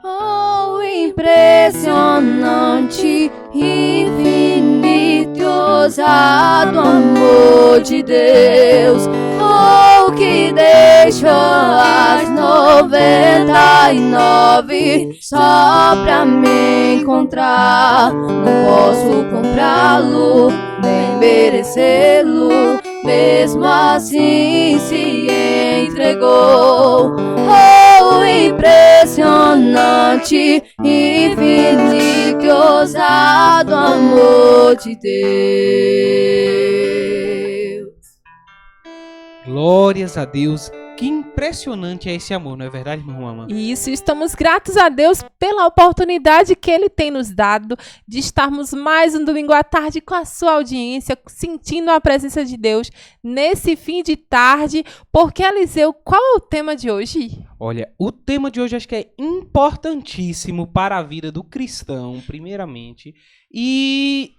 Oh, impressionante, infinito e ousado amor de Deus. Oh, que deixou as 99 só pra me encontrar. Não posso comprá-lo, nem merecê-lo, mesmo assim se entregou. Oh, impressionante, infinito e ousado amor de Deus. Glórias a Deus. Que impressionante é esse amor, não é verdade, irmã Ruama? Isso, estamos gratos a Deus pela oportunidade que Ele tem nos dado de estarmos mais um domingo à tarde com a sua audiência, sentindo a presença de Deus nesse fim de tarde. Porque, Eliseu, qual é o tema de hoje? Olha, o tema de hoje acho que é importantíssimo para a vida do cristão, primeiramente. E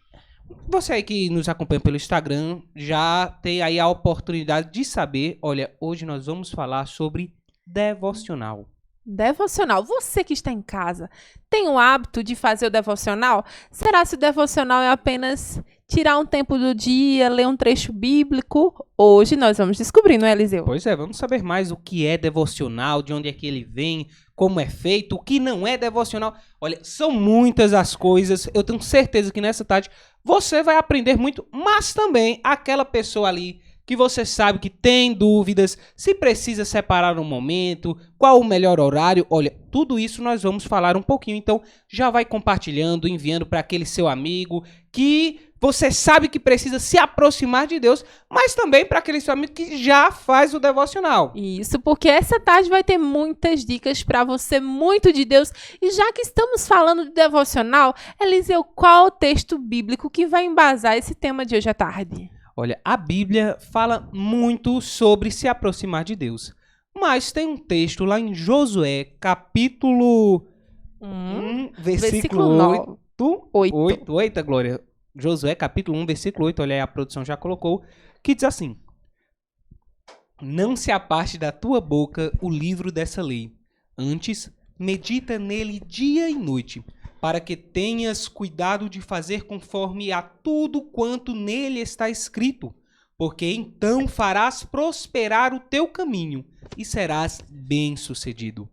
você aí que nos acompanha pelo Instagram já tem aí a oportunidade de saber. Olha, hoje nós vamos falar sobre devocional. Devocional. Você que está em casa, tem o hábito de fazer o devocional? Será se o devocional é apenas tirar um tempo do dia, ler um trecho bíblico? Hoje nós vamos descobrir, não é, Eliseu? Pois é, vamos saber mais o que é devocional, de onde é que ele vem, como é feito, o que não é devocional. Olha, são muitas as coisas. Eu tenho certeza que nessa tarde você vai aprender muito, mas também aquela pessoa ali que você sabe que tem dúvidas, se precisa separar um momento, qual o melhor horário. Olha, tudo isso nós vamos falar um pouquinho. Então, já vai compartilhando, enviando para aquele seu amigo que você sabe que precisa se aproximar de Deus, mas também para aquele seu amigo que já faz o devocional. Isso, porque essa tarde vai ter muitas dicas para você, muito de Deus. E já que estamos falando de devocional, Eliseu, qual o texto bíblico que vai embasar esse tema de hoje à tarde? Olha, a Bíblia fala muito sobre se aproximar de Deus. Mas tem um texto lá em Josué, capítulo 1, versículo 8. Eita, Glória. Josué, capítulo 1, versículo 8. Olha aí, a produção já colocou. Que diz assim: não se aparte da tua boca o livro dessa lei. Antes, medita nele dia e noite, para que tenhas cuidado de fazer conforme a tudo quanto nele está escrito, porque então farás prosperar o teu caminho e serás bem-sucedido.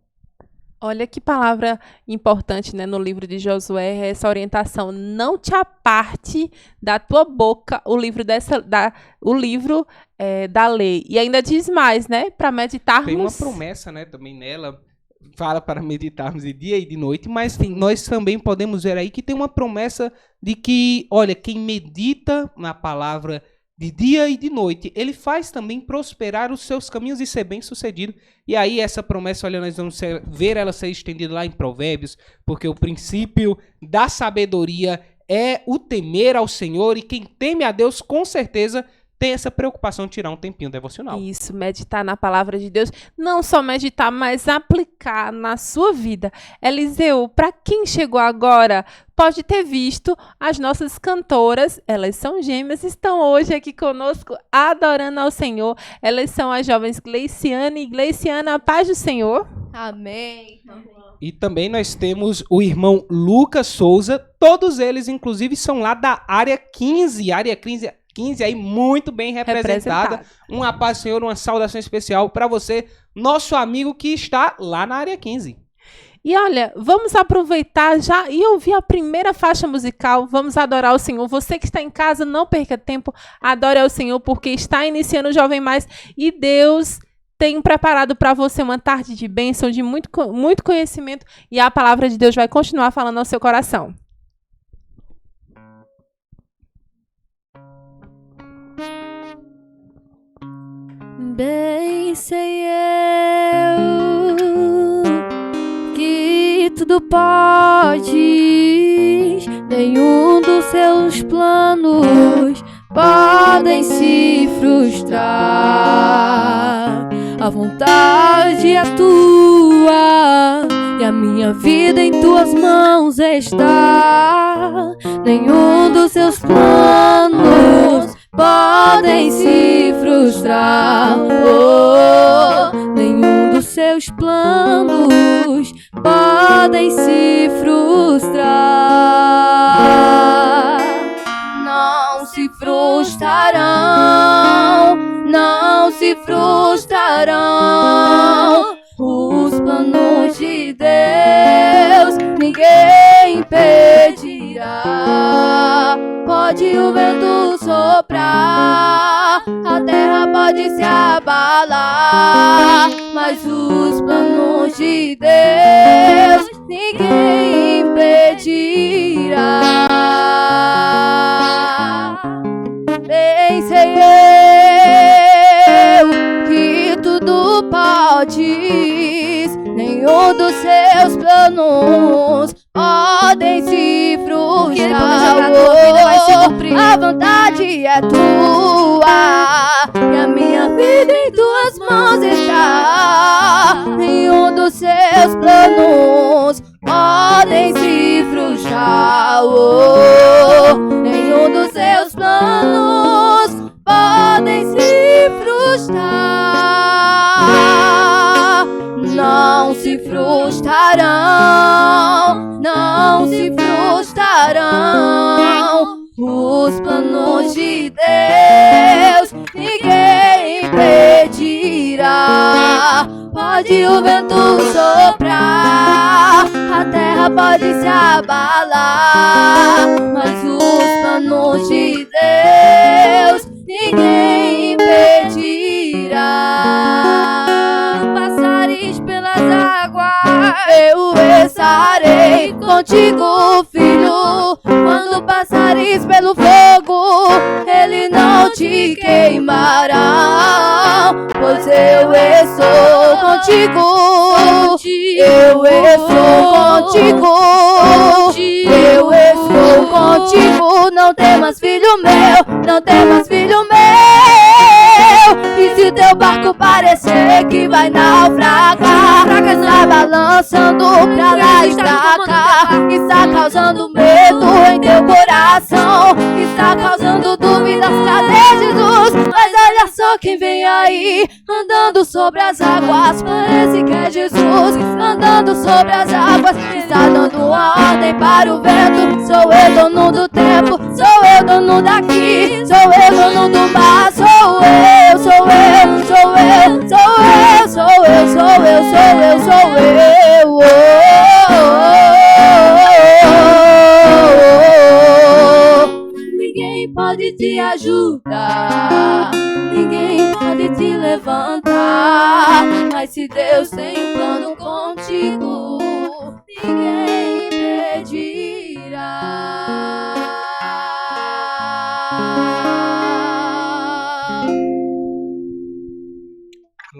Olha que palavra importante, né, no livro de Josué, essa orientação. Não te aparte da tua boca o livro da lei. E ainda diz mais, né, para meditarmos. Tem uma promessa, né, também nela. Fala para meditarmos de dia e de noite, mas nós também podemos ver aí que tem uma promessa de que, olha, quem medita na palavra de dia e de noite, ele faz também prosperar os seus caminhos e ser bem-sucedido. E aí essa promessa, olha, nós vamos ver ela ser estendida lá em Provérbios, porque o princípio da sabedoria é o temer ao Senhor, e quem teme a Deus, com certeza, tem essa preocupação de tirar um tempinho devocional. Isso, meditar na palavra de Deus. Não só meditar, mas aplicar na sua vida. Eliseu, para quem chegou agora, pode ter visto as nossas cantoras, elas são gêmeas, estão hoje aqui conosco adorando ao Senhor. Elas são as jovens Gleiciane e Gleiciana, a paz do Senhor. Amém. E também nós temos o irmão Lucas Souza, todos eles inclusive são lá da área 15, aí muito bem representada. Uma paz do Senhor, uma saudação especial para você, nosso amigo que está lá na área 15. E olha, vamos aproveitar já e ouvir a primeira faixa musical. Vamos adorar o Senhor. Você que está em casa, não perca tempo, adore ao Senhor, porque está iniciando o Jovem Mais e Deus tem preparado para você uma tarde de bênção, de muito conhecimento, e a palavra de Deus vai continuar falando ao seu coração. Bem sei eu que tudo podes, nenhum dos seus planos podem se frustrar. A vontade é tua e a minha vida em tuas mãos está. Nenhum dos seus planos podem se frustrar. Oh, nenhum dos seus planos podem se frustrar. Não se frustrarão, não se frustrarão. Os planos de Deus ninguém impedirá. Pode o vento soprar, a terra pode se abalar, mas os planos de Deus ninguém impedirá. Pensei eu que tudo podes, nenhum dos seus planos podem se frustrar. A vontade é tua e a minha vida em tuas mãos está. Nenhum dos seus planos podem se frustrar. Nenhum dos seus planos podem se frustrar. Não se frustrarão, não se frustrarão. Os planos de Deus ninguém impedirá. Pode o vento soprar, a terra pode se abalar, mas os planos de Deus ninguém impedirá. Passares pelas águas, eu estarei contigo, filho. Quando passares pelo fogo, ele não te queimará, pois eu estou contigo. Eu estou contigo. Eu estou contigo. Não temas, filho meu, não temas, filho meu. E se teu barco parecer que vai naufragar, está balançando pra lá e pra cá, está causando medo em teu coração, está causando dúvidas, cadê Jesus? Mas olha só quem vem aí, andando sobre as águas, parece que é Jesus, andando sobre as águas, está dando uma ordem para o vento. Sou eu dono do tempo, sou eu dono daqui, sou eu dono do mar, sou eu, sou eu, sou eu, sou eu, sou eu, sou eu, sou eu, sou eu. Ninguém pode te ajudar, ninguém pode te levantar, mas se Deus tem um plano contigo, ninguém impedirá.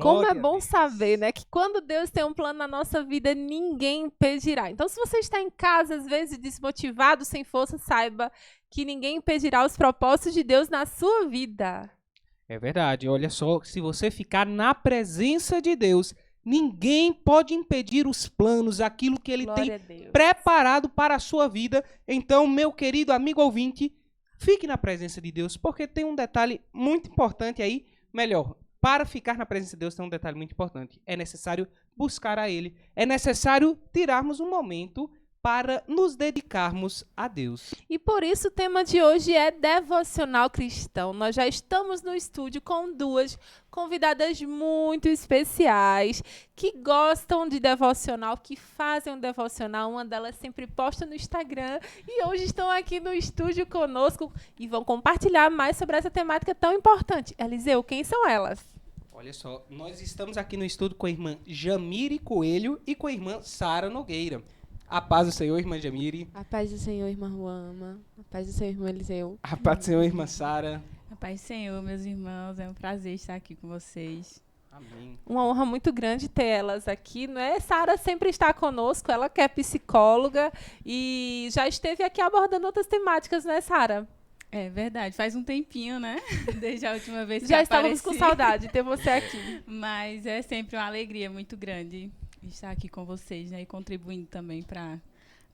Como é bom saber, né, que quando Deus tem um plano na nossa vida, ninguém impedirá. Então, se você está em casa, às vezes desmotivado, sem força, saiba que ninguém impedirá os propósitos de Deus na sua vida. É verdade. Olha só, se você ficar na presença de Deus, ninguém pode impedir os planos, aquilo que Ele Glória tem preparado para a sua vida. Então, meu querido amigo ouvinte, fique na presença de Deus, porque tem um detalhe muito importante aí, melhor, para ficar na presença de Deus tem um detalhe muito importante. É necessário buscar a Ele. É necessário tirarmos um momento para nos dedicarmos a Deus. E por isso o tema de hoje é devocional cristão. Nós já estamos no estúdio com duas convidadas muito especiais que gostam de devocional, que fazem um devocional. Uma delas sempre posta no Instagram e hoje estão aqui no estúdio conosco e vão compartilhar mais sobre essa temática tão importante. Eliseu, quem são elas? Olha só, nós estamos aqui no estúdio com a irmã Jamire Coelho e com a irmã Sara Nogueira. A paz do Senhor, irmã Jamire. A paz do Senhor, irmã Ruama. A paz do Senhor, irmão Eliseu. A paz do Senhor, irmã Sara. A paz do Senhor, meus irmãos. É um prazer estar aqui com vocês. Amém. Uma honra muito grande ter elas aqui, não é? Sara sempre está conosco, ela que é psicóloga e já esteve aqui abordando outras temáticas, né, Sara? É verdade, faz um tempinho, né? Desde a última vez que Já apareci. estávamos com saudade de ter você aqui. Mas é sempre uma alegria muito grande estar aqui com vocês, né? E contribuindo também para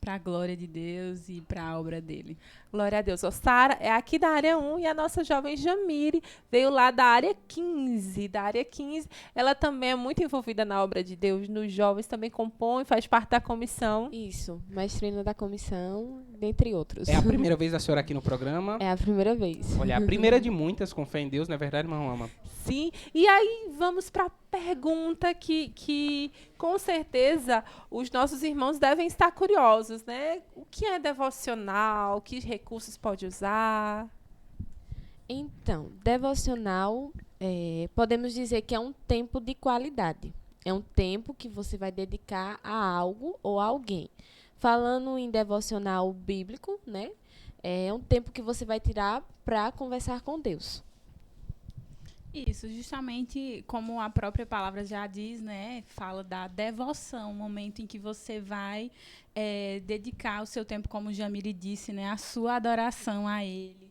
para a glória de Deus e para a obra dele. Glória a Deus. Ô, Sara é aqui da área 1 e a nossa jovem Jamile veio lá da área 15. Da área 15, ela também é muito envolvida na obra de Deus, nos jovens, também compõe, faz parte da comissão. Isso, mestrina da comissão, dentre outros. É a primeira vez da senhora aqui no programa. É a primeira vez. Olha, a primeira de muitas, com fé em Deus, não é verdade, irmã Ama? Sim, e aí vamos para a pergunta que com certeza os nossos irmãos devem estar curiosos, né? O que é devocional? Que recursos pode usar? Então, devocional, podemos dizer que é um tempo de qualidade. É um tempo que você vai dedicar a algo ou a alguém. Falando em devocional bíblico, né? É um tempo que você vai tirar para conversar com Deus. Isso, justamente como a própria palavra já diz, né? Fala da devoção, o momento em que você vai dedicar o seu tempo, como o Jamile disse, né? A sua adoração a Ele.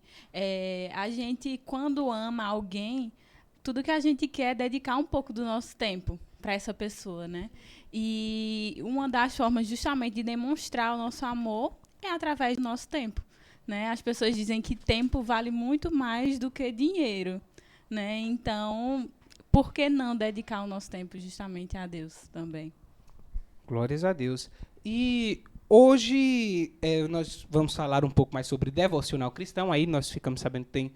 A gente, quando ama alguém, tudo que a gente quer é dedicar um pouco do nosso tempo para essa pessoa, né? E uma das formas justamente de demonstrar o nosso amor é através do nosso tempo, né? As pessoas dizem que tempo vale muito mais do que dinheiro, né? Então, por que não dedicar o nosso tempo justamente a Deus também? Glórias a Deus. E hoje nós vamos falar um pouco mais sobre devocional cristão. Aí nós ficamos sabendo que tem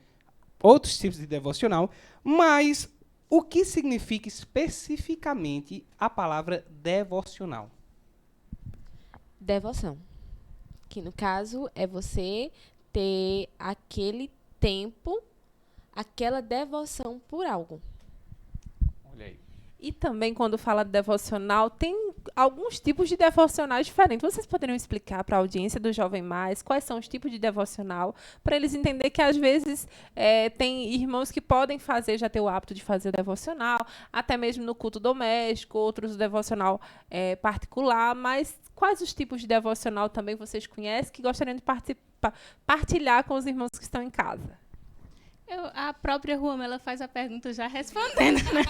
outros tipos de devocional. Mas o que significa especificamente a palavra devocional? Devoção. Que no caso é você ter aquele tempo, aquela devoção por algo. Olha aí. E também, quando fala de devocional, tem alguns tipos de devocionais diferentes. Vocês poderiam explicar para a audiência do Jovem Mais quais são os tipos de devocional, para eles entenderem que, às vezes, tem irmãos que podem fazer, já ter o hábito de fazer o devocional, até mesmo no culto doméstico, outros o devocional particular, mas quais os tipos de devocional também vocês conhecem que gostariam de partilhar com os irmãos que estão em casa? A própria Ruama, ela faz a pergunta já respondendo, né?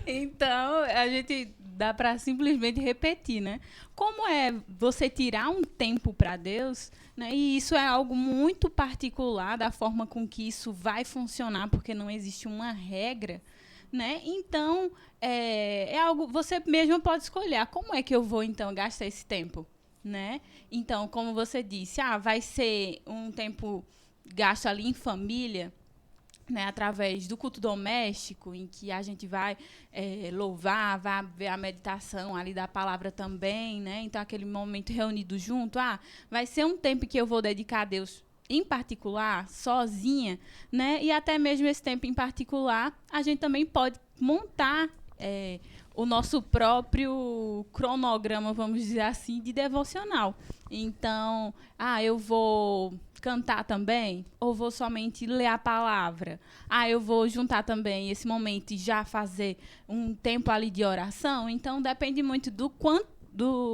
Então, a gente dá para simplesmente repetir, né? Como é você tirar um tempo para Deus, né? E isso é algo muito particular da forma com que isso vai funcionar, porque não existe uma regra, né? Então, é algo, você mesmo pode escolher, como é que eu vou, então, gastar esse tempo, né? Então, como você disse, vai ser um tempo gasto ali em família, né, através do culto doméstico, em que a gente vai louvar, vai ver a meditação ali da palavra também, né? Então, aquele momento reunido junto, vai ser um tempo que eu vou dedicar a Deus em particular, sozinha, né? E até mesmo esse tempo em particular, a gente também pode montar o nosso próprio cronograma, vamos dizer assim, de devocional. Então, eu vou cantar também, ou vou somente ler a palavra? Eu vou juntar também esse momento e já fazer um tempo ali de oração. Então, depende muito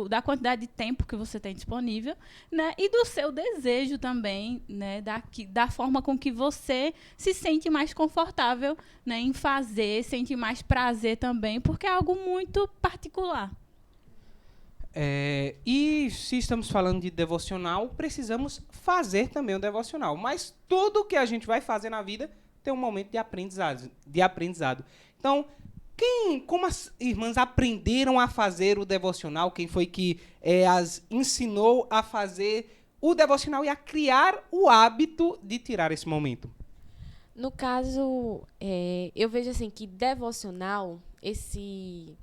da quantidade de tempo que você tem disponível, né? E do seu desejo também, né? Da forma com que você se sente mais confortável, né? Em fazer, sente mais prazer também, porque é algo muito particular. E se estamos falando de devocional, precisamos fazer também o devocional. Mas tudo que a gente vai fazer na vida tem um momento de aprendizado. Então, como as irmãs aprenderam a fazer o devocional? Quem foi que as ensinou a fazer o devocional e a criar o hábito de tirar esse momento? No caso, eu vejo assim que devocional, esse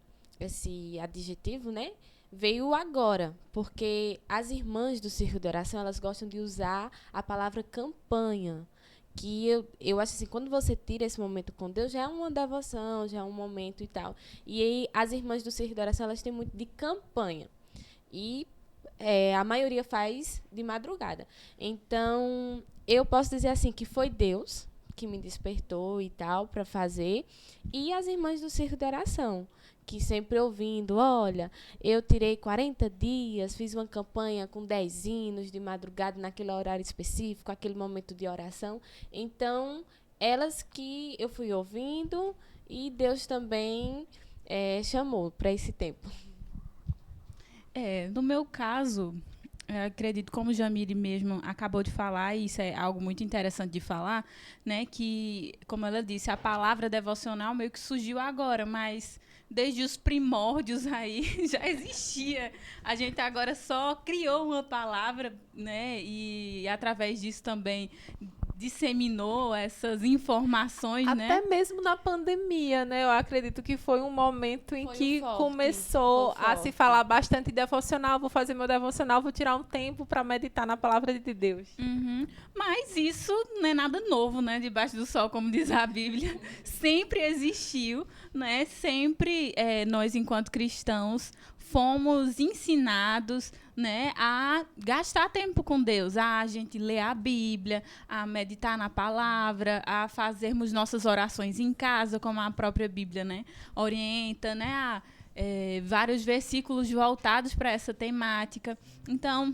adjetivo, né? Veio agora, porque as irmãs do Círculo de Oração, elas gostam de usar a palavra campanha, que eu acho assim, quando você tira esse momento com Deus, já é uma devoção, já é um momento e tal. E aí, as irmãs do Círculo de Oração, elas têm muito de campanha. E a maioria faz de madrugada. Então, eu posso dizer assim, que foi Deus que me despertou e tal, para fazer, e as irmãs do Círculo de Oração, que sempre ouvindo, olha, eu tirei 40 dias, fiz uma campanha com 10 hinos de madrugada naquele horário específico, aquele momento de oração. Então, elas que eu fui ouvindo e Deus também chamou para esse tempo. No meu caso, eu acredito, como o Jamile mesmo acabou de falar, e isso é algo muito interessante de falar, né, que, como ela disse, a palavra devocional meio que surgiu agora, mas desde os primórdios aí já existia. A gente agora só criou uma palavra, né, e através disso também disseminou essas informações, né? Até mesmo na pandemia, né? Eu acredito que foi um momento em que começou a se falar bastante devocional. Vou fazer meu devocional, vou tirar um tempo para meditar na palavra de Deus. Mas isso não é nada novo, né? Debaixo do sol, como diz a Bíblia. Sempre existiu, né? Sempre nós, enquanto cristãos, fomos ensinados, né, a gastar tempo com Deus, a gente ler a Bíblia, a meditar na palavra, a fazermos nossas orações em casa, como a própria Bíblia, né, orienta, né, a vários versículos voltados para essa temática. Então,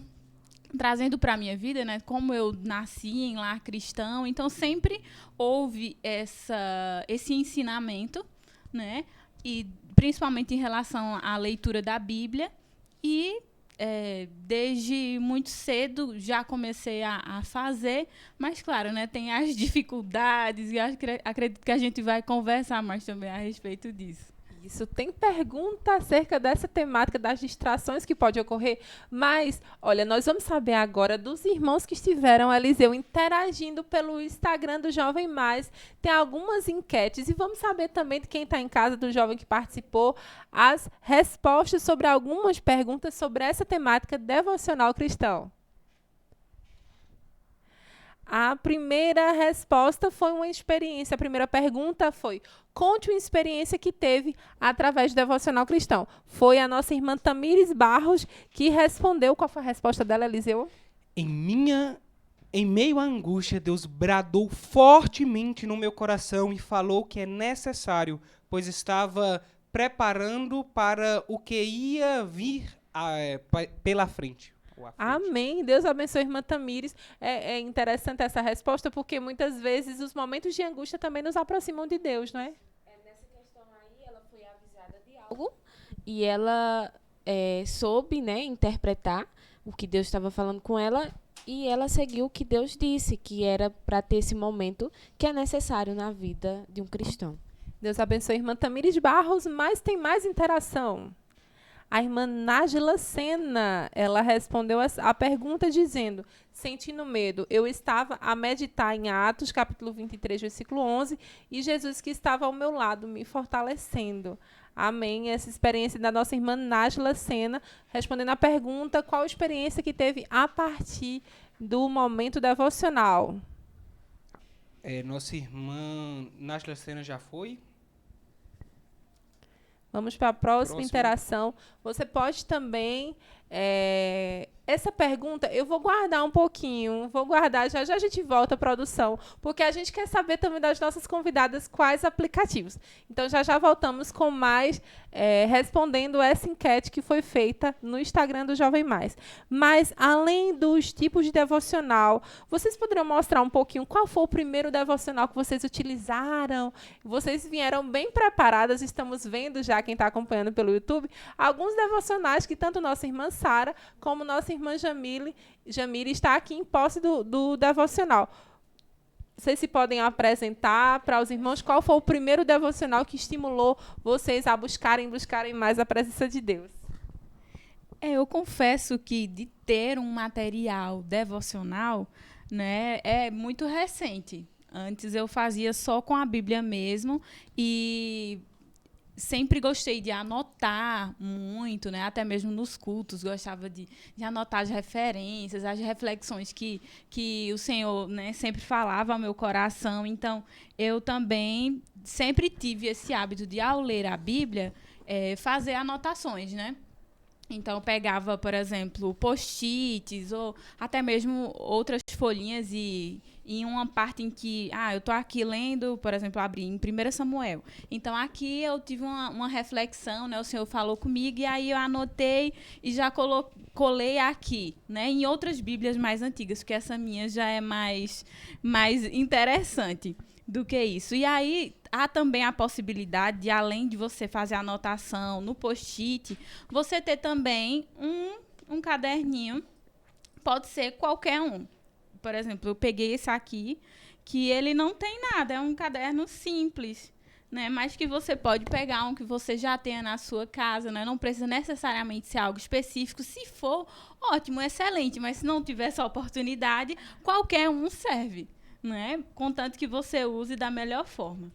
trazendo para a minha vida, né, como eu nasci em lar cristão, então sempre houve esse ensinamento, né, e principalmente em relação à leitura da Bíblia, e desde muito cedo já comecei a fazer, mas claro, né, tem as dificuldades, e acredito que a gente vai conversar mais também a respeito disso. Isso, tem pergunta acerca dessa temática das distrações que pode ocorrer, mas, olha, nós vamos saber agora dos irmãos que estiveram, Eliseu, interagindo pelo Instagram do Jovem Mais. Tem algumas enquetes e vamos saber também de quem está em casa, do jovem que participou, as respostas sobre algumas perguntas sobre essa temática devocional cristão. A primeira resposta foi uma experiência. A primeira pergunta foi: conte uma experiência que teve através do devocional cristão. Foi a nossa irmã Tamires Barros que respondeu. Qual foi a resposta dela, Eliseu? Em meio à angústia, Deus bradou fortemente no meu coração e falou que é necessário, pois estava preparando para o que ia vir pela frente. Amém. Deus abençoe a irmã Tamires. É interessante essa resposta, porque muitas vezes os momentos de angústia também nos aproximam de Deus, não é? Nessa questão aí, ela foi avisada de algo e ela soube, né, interpretar o que Deus estava falando com ela, e ela seguiu o que Deus disse, que era para ter esse momento que é necessário na vida de um cristão. Deus abençoe a irmã Tamires Barros, mas tem mais interação. A irmã Nájila Sena, ela respondeu a pergunta dizendo: sentindo medo, eu estava a meditar em Atos, capítulo 23, versículo 11, e Jesus que estava ao meu lado, me fortalecendo. Amém. Essa experiência da nossa irmã Nájila Sena, respondendo a pergunta: qual a experiência que teve a partir do momento devocional? Nossa irmã Nájila Sena já foi? Vamos para a próxima interação. Você pode também... essa pergunta eu vou guardar um pouquinho. Vou guardar, já a gente volta à produção. Porque a gente quer saber também das nossas convidadas quais aplicativos. Então, já voltamos com mais... respondendo essa enquete que foi feita no Instagram do Jovem Mais. Mas, além dos tipos de devocional, vocês poderiam mostrar um pouquinho qual foi o primeiro devocional que vocês utilizaram? Vocês vieram bem preparadas, estamos vendo já, quem está acompanhando pelo YouTube, alguns devocionais que tanto nossa irmã Sara como nossa irmã Jamile está aqui em posse do devocional. Vocês se podem apresentar para os irmãos qual foi o primeiro devocional que estimulou vocês a buscarem mais a presença de Deus? Eu confesso que de ter um material devocional, né, é muito recente. Antes eu fazia só com a Bíblia mesmo e sempre gostei de anotar muito, né? Até mesmo nos cultos, gostava de anotar as referências, as reflexões que o Senhor, né, sempre falava ao meu coração. Então, eu também sempre tive esse hábito de, ao ler a Bíblia, fazer anotações, né? Então, eu pegava, por exemplo, post-its ou até mesmo outras folhinhas e em uma parte em que, eu estou aqui lendo, por exemplo, abri em 1 Samuel. Então, aqui eu tive uma reflexão, né? O Senhor falou comigo e aí eu anotei e já colei aqui, né? Em outras Bíblias mais antigas, porque essa minha já é mais interessante. do que isso. E aí há também a possibilidade de, além de você fazer a anotação no post-it, você ter também um caderninho, pode ser qualquer um. Por exemplo, eu peguei esse aqui, que ele não tem nada, é um caderno simples, né? Mas que você pode pegar um que você já tenha na sua casa, né? Não precisa necessariamente ser algo específico. Se for, ótimo, excelente. Mas se não tiver essa oportunidade, qualquer um serve, né? Contanto que você use da melhor forma.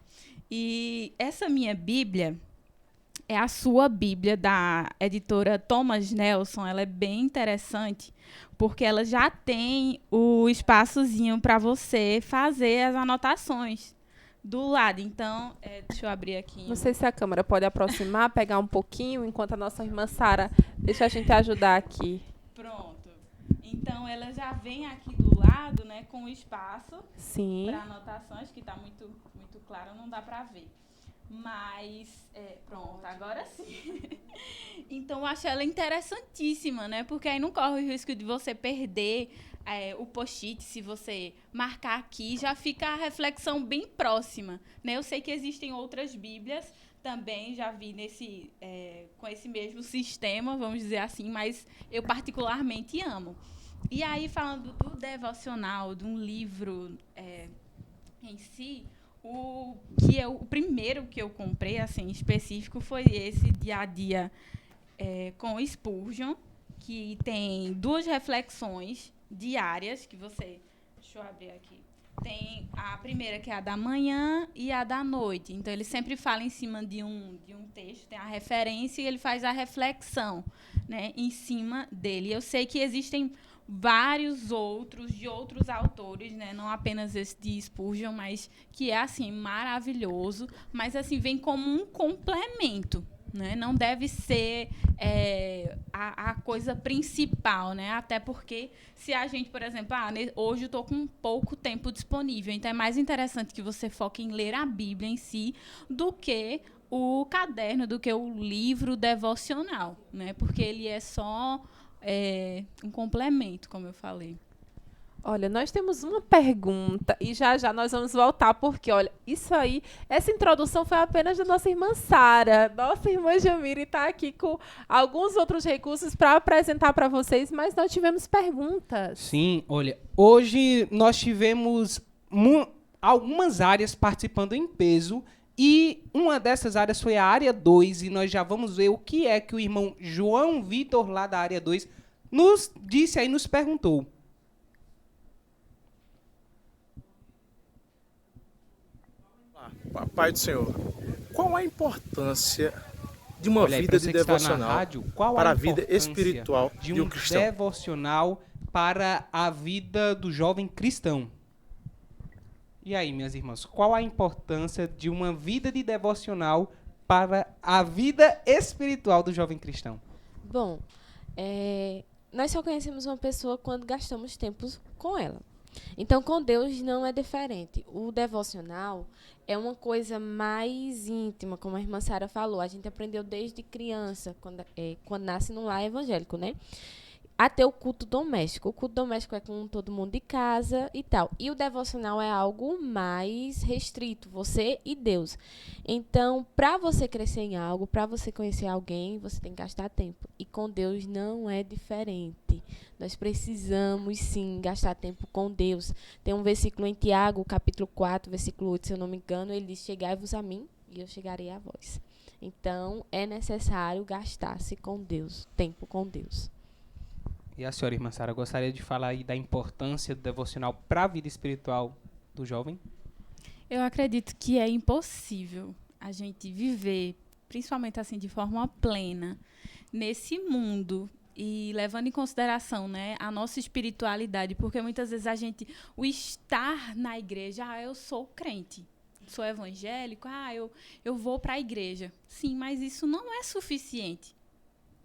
E essa minha Bíblia é a sua Bíblia, da editora Thomas Nelson. Ela é bem interessante, porque ela já tem o espaçozinho para você fazer as anotações do lado. Então, deixa eu abrir aqui. Não sei se a câmera pode aproximar, pegar um pouquinho, enquanto a nossa irmã Sara deixa a gente ajudar aqui. Pronto. Então, ela já vem aqui do lado, né, com o espaço para anotações, que está muito, muito claro, não dá para ver. Mas, pronto, agora sim. Então, eu acho ela interessantíssima, né? Porque aí não corre o risco de você perder o post-it. Se você marcar aqui, já fica a reflexão bem próxima, né? Eu sei que existem outras Bíblias também, já vi com esse mesmo sistema, vamos dizer assim, mas eu particularmente amo. E aí, falando do devocional, de um livro em si, o primeiro que eu comprei, assim, específico, foi esse Dia a Dia com Spurgeon, que tem 2 reflexões diárias que você... Deixa eu abrir aqui. Tem a primeira, que é a da manhã, e a da noite. Então, ele sempre fala em cima de um texto, tem a referência, e ele faz a reflexão, né, em cima dele. Eu sei que existem vários outros, de outros autores, né, não apenas esse de Spurgeon, mas que é, assim, maravilhoso, mas, assim, vem como um complemento, né? Não deve ser a coisa principal, né? Até porque, se a gente, por exemplo, hoje eu estou com pouco tempo disponível, então é mais interessante que você foque em ler a Bíblia em si do que o caderno, do que o livro devocional, né? Porque ele é só um complemento, como eu falei. Olha, nós temos uma pergunta e já já nós vamos voltar, porque, olha, isso aí, essa introdução foi apenas da nossa irmã Sara. Nossa irmã Jamire está aqui com alguns outros recursos para apresentar para vocês, mas nós tivemos perguntas. Sim, olha, hoje nós tivemos algumas áreas participando em peso, e uma dessas áreas foi a área 2, e nós já vamos ver o que é que o irmão João Vitor, lá da área 2, nos disse aí, nos perguntou. Pai do Senhor, qual a importância de uma vida de devocional para a vida espiritual de um cristão? Devocional para a vida do jovem cristão. E aí, minhas irmãs, qual a importância de uma vida de devocional para a vida espiritual do jovem cristão? Bom, nós só conhecemos uma pessoa quando gastamos tempo com ela. Então, com Deus não é diferente. O devocional é uma coisa mais íntima, como a irmã Sara falou. A gente aprendeu desde criança, quando nasce num lar evangélico, né? Até o culto doméstico. O culto doméstico é com todo mundo de casa e tal. E o devocional é algo mais restrito, você e Deus. Então, para você crescer em algo, para você conhecer alguém, você tem que gastar tempo. E com Deus não é diferente. Nós precisamos, sim, gastar tempo com Deus. Tem um versículo em Tiago, capítulo 4, versículo 8, se eu não me engano, ele diz: chegai-vos a mim e eu chegarei a vós. Então, é necessário gastar-se com Deus, tempo com Deus. E a senhora, irmã Sara, gostaria de falar aí da importância do devocional para a vida espiritual do jovem? Eu acredito que é impossível a gente viver, principalmente assim, de forma plena, nesse mundo, e levando em consideração, né, a nossa espiritualidade, porque muitas vezes o estar na igreja, eu sou crente, sou evangélico, eu vou para a igreja. Sim, mas isso não é suficiente,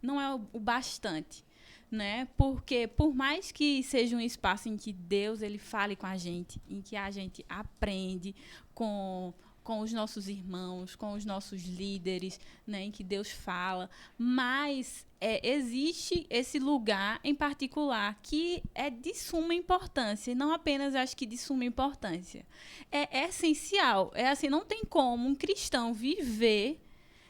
não é o bastante. Né? Porque por mais que seja um espaço em que Deus ele fale com a gente, em que a gente aprende com com os nossos irmãos, com os nossos líderes, né, em que Deus fala, mas existe esse lugar em particular que é de suma importância, e não apenas acho que de suma importância, é essencial, assim, não tem como um cristão viver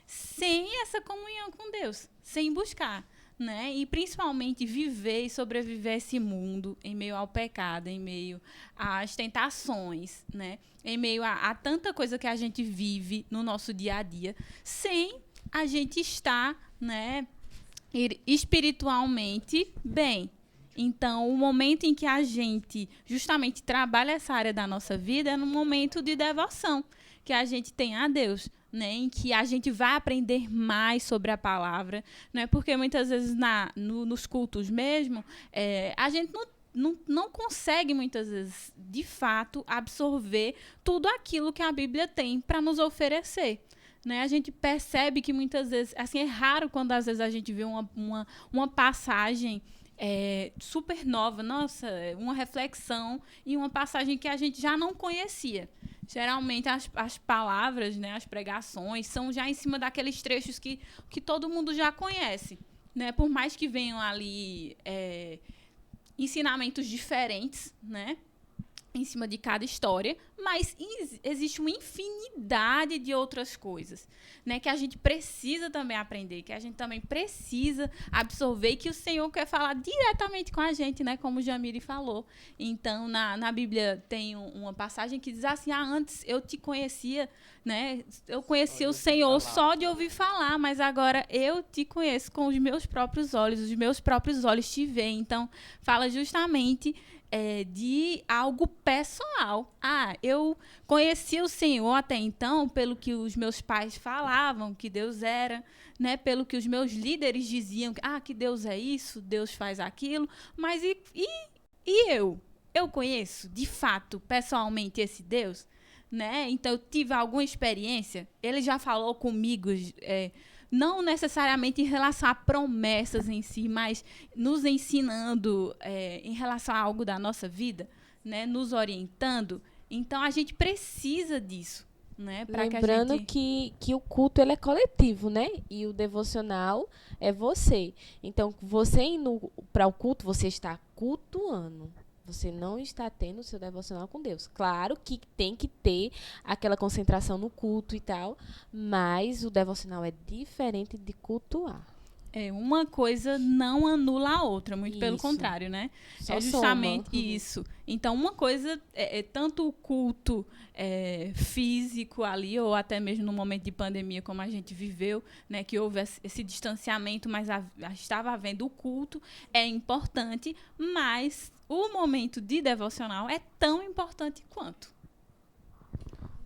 sem essa comunhão com Deus, sem buscar, né? E principalmente viver e sobreviver esse mundo em meio ao pecado, em meio às tentações, né? Em meio a tanta coisa que a gente vive no nosso dia a dia, sem a gente estar, né, espiritualmente bem. Então, o momento em que a gente justamente trabalha essa área da nossa vida é no momento de devoção que a gente tem a Deus, né, em que a gente vai aprender mais sobre a palavra, né, porque muitas vezes nos cultos mesmo, a gente não consegue muitas vezes, de fato, absorver tudo aquilo que a Bíblia tem para nos oferecer. Né? A gente percebe que muitas vezes, assim, é raro quando às vezes a gente vê uma passagem super nova, nossa, uma reflexão e uma passagem que a gente já não conhecia. Geralmente as palavras, né, as pregações, são já em cima daqueles trechos que todo mundo já conhece. Né? Por mais que venham ali ensinamentos diferentes, né, em cima de cada história, mas existe uma infinidade de outras coisas, né, que a gente precisa também aprender, que a gente também precisa absorver e que o Senhor quer falar diretamente com a gente, né, como o Jamile falou. Então, na Bíblia tem uma passagem que diz assim, antes eu te conhecia, né, eu conhecia o Senhor só de ouvir falar, mas agora eu te conheço com os meus próprios olhos te veem. Então, fala justamente de algo pessoal. Eu conhecia o Senhor até então pelo que os meus pais falavam, que Deus era, né, pelo que os meus líderes diziam, que Deus é isso, Deus faz aquilo, mas e eu? Eu conheço, de fato, pessoalmente, esse Deus? Né? Então, eu tive alguma experiência, ele já falou comigo, não necessariamente em relação a promessas em si, mas nos ensinando em relação a algo da nossa vida, né? Nos orientando. Então, a gente precisa disso. Né? Lembrando que o culto ele é coletivo, né? E o devocional é você. Então, você indo para o culto, você está cultuando. Você não está tendo o seu devocional com Deus. Claro que tem que ter aquela concentração no culto e tal, mas o devocional é diferente de cultuar. Uma coisa não anula a outra, muito pelo contrário, né? Só justamente soma. Isso. Então, uma coisa tanto o culto físico ali, ou até mesmo no momento de pandemia, como a gente viveu, né, que houve esse distanciamento, mas estava havendo o culto, é importante, mas o momento de devocional é tão importante quanto.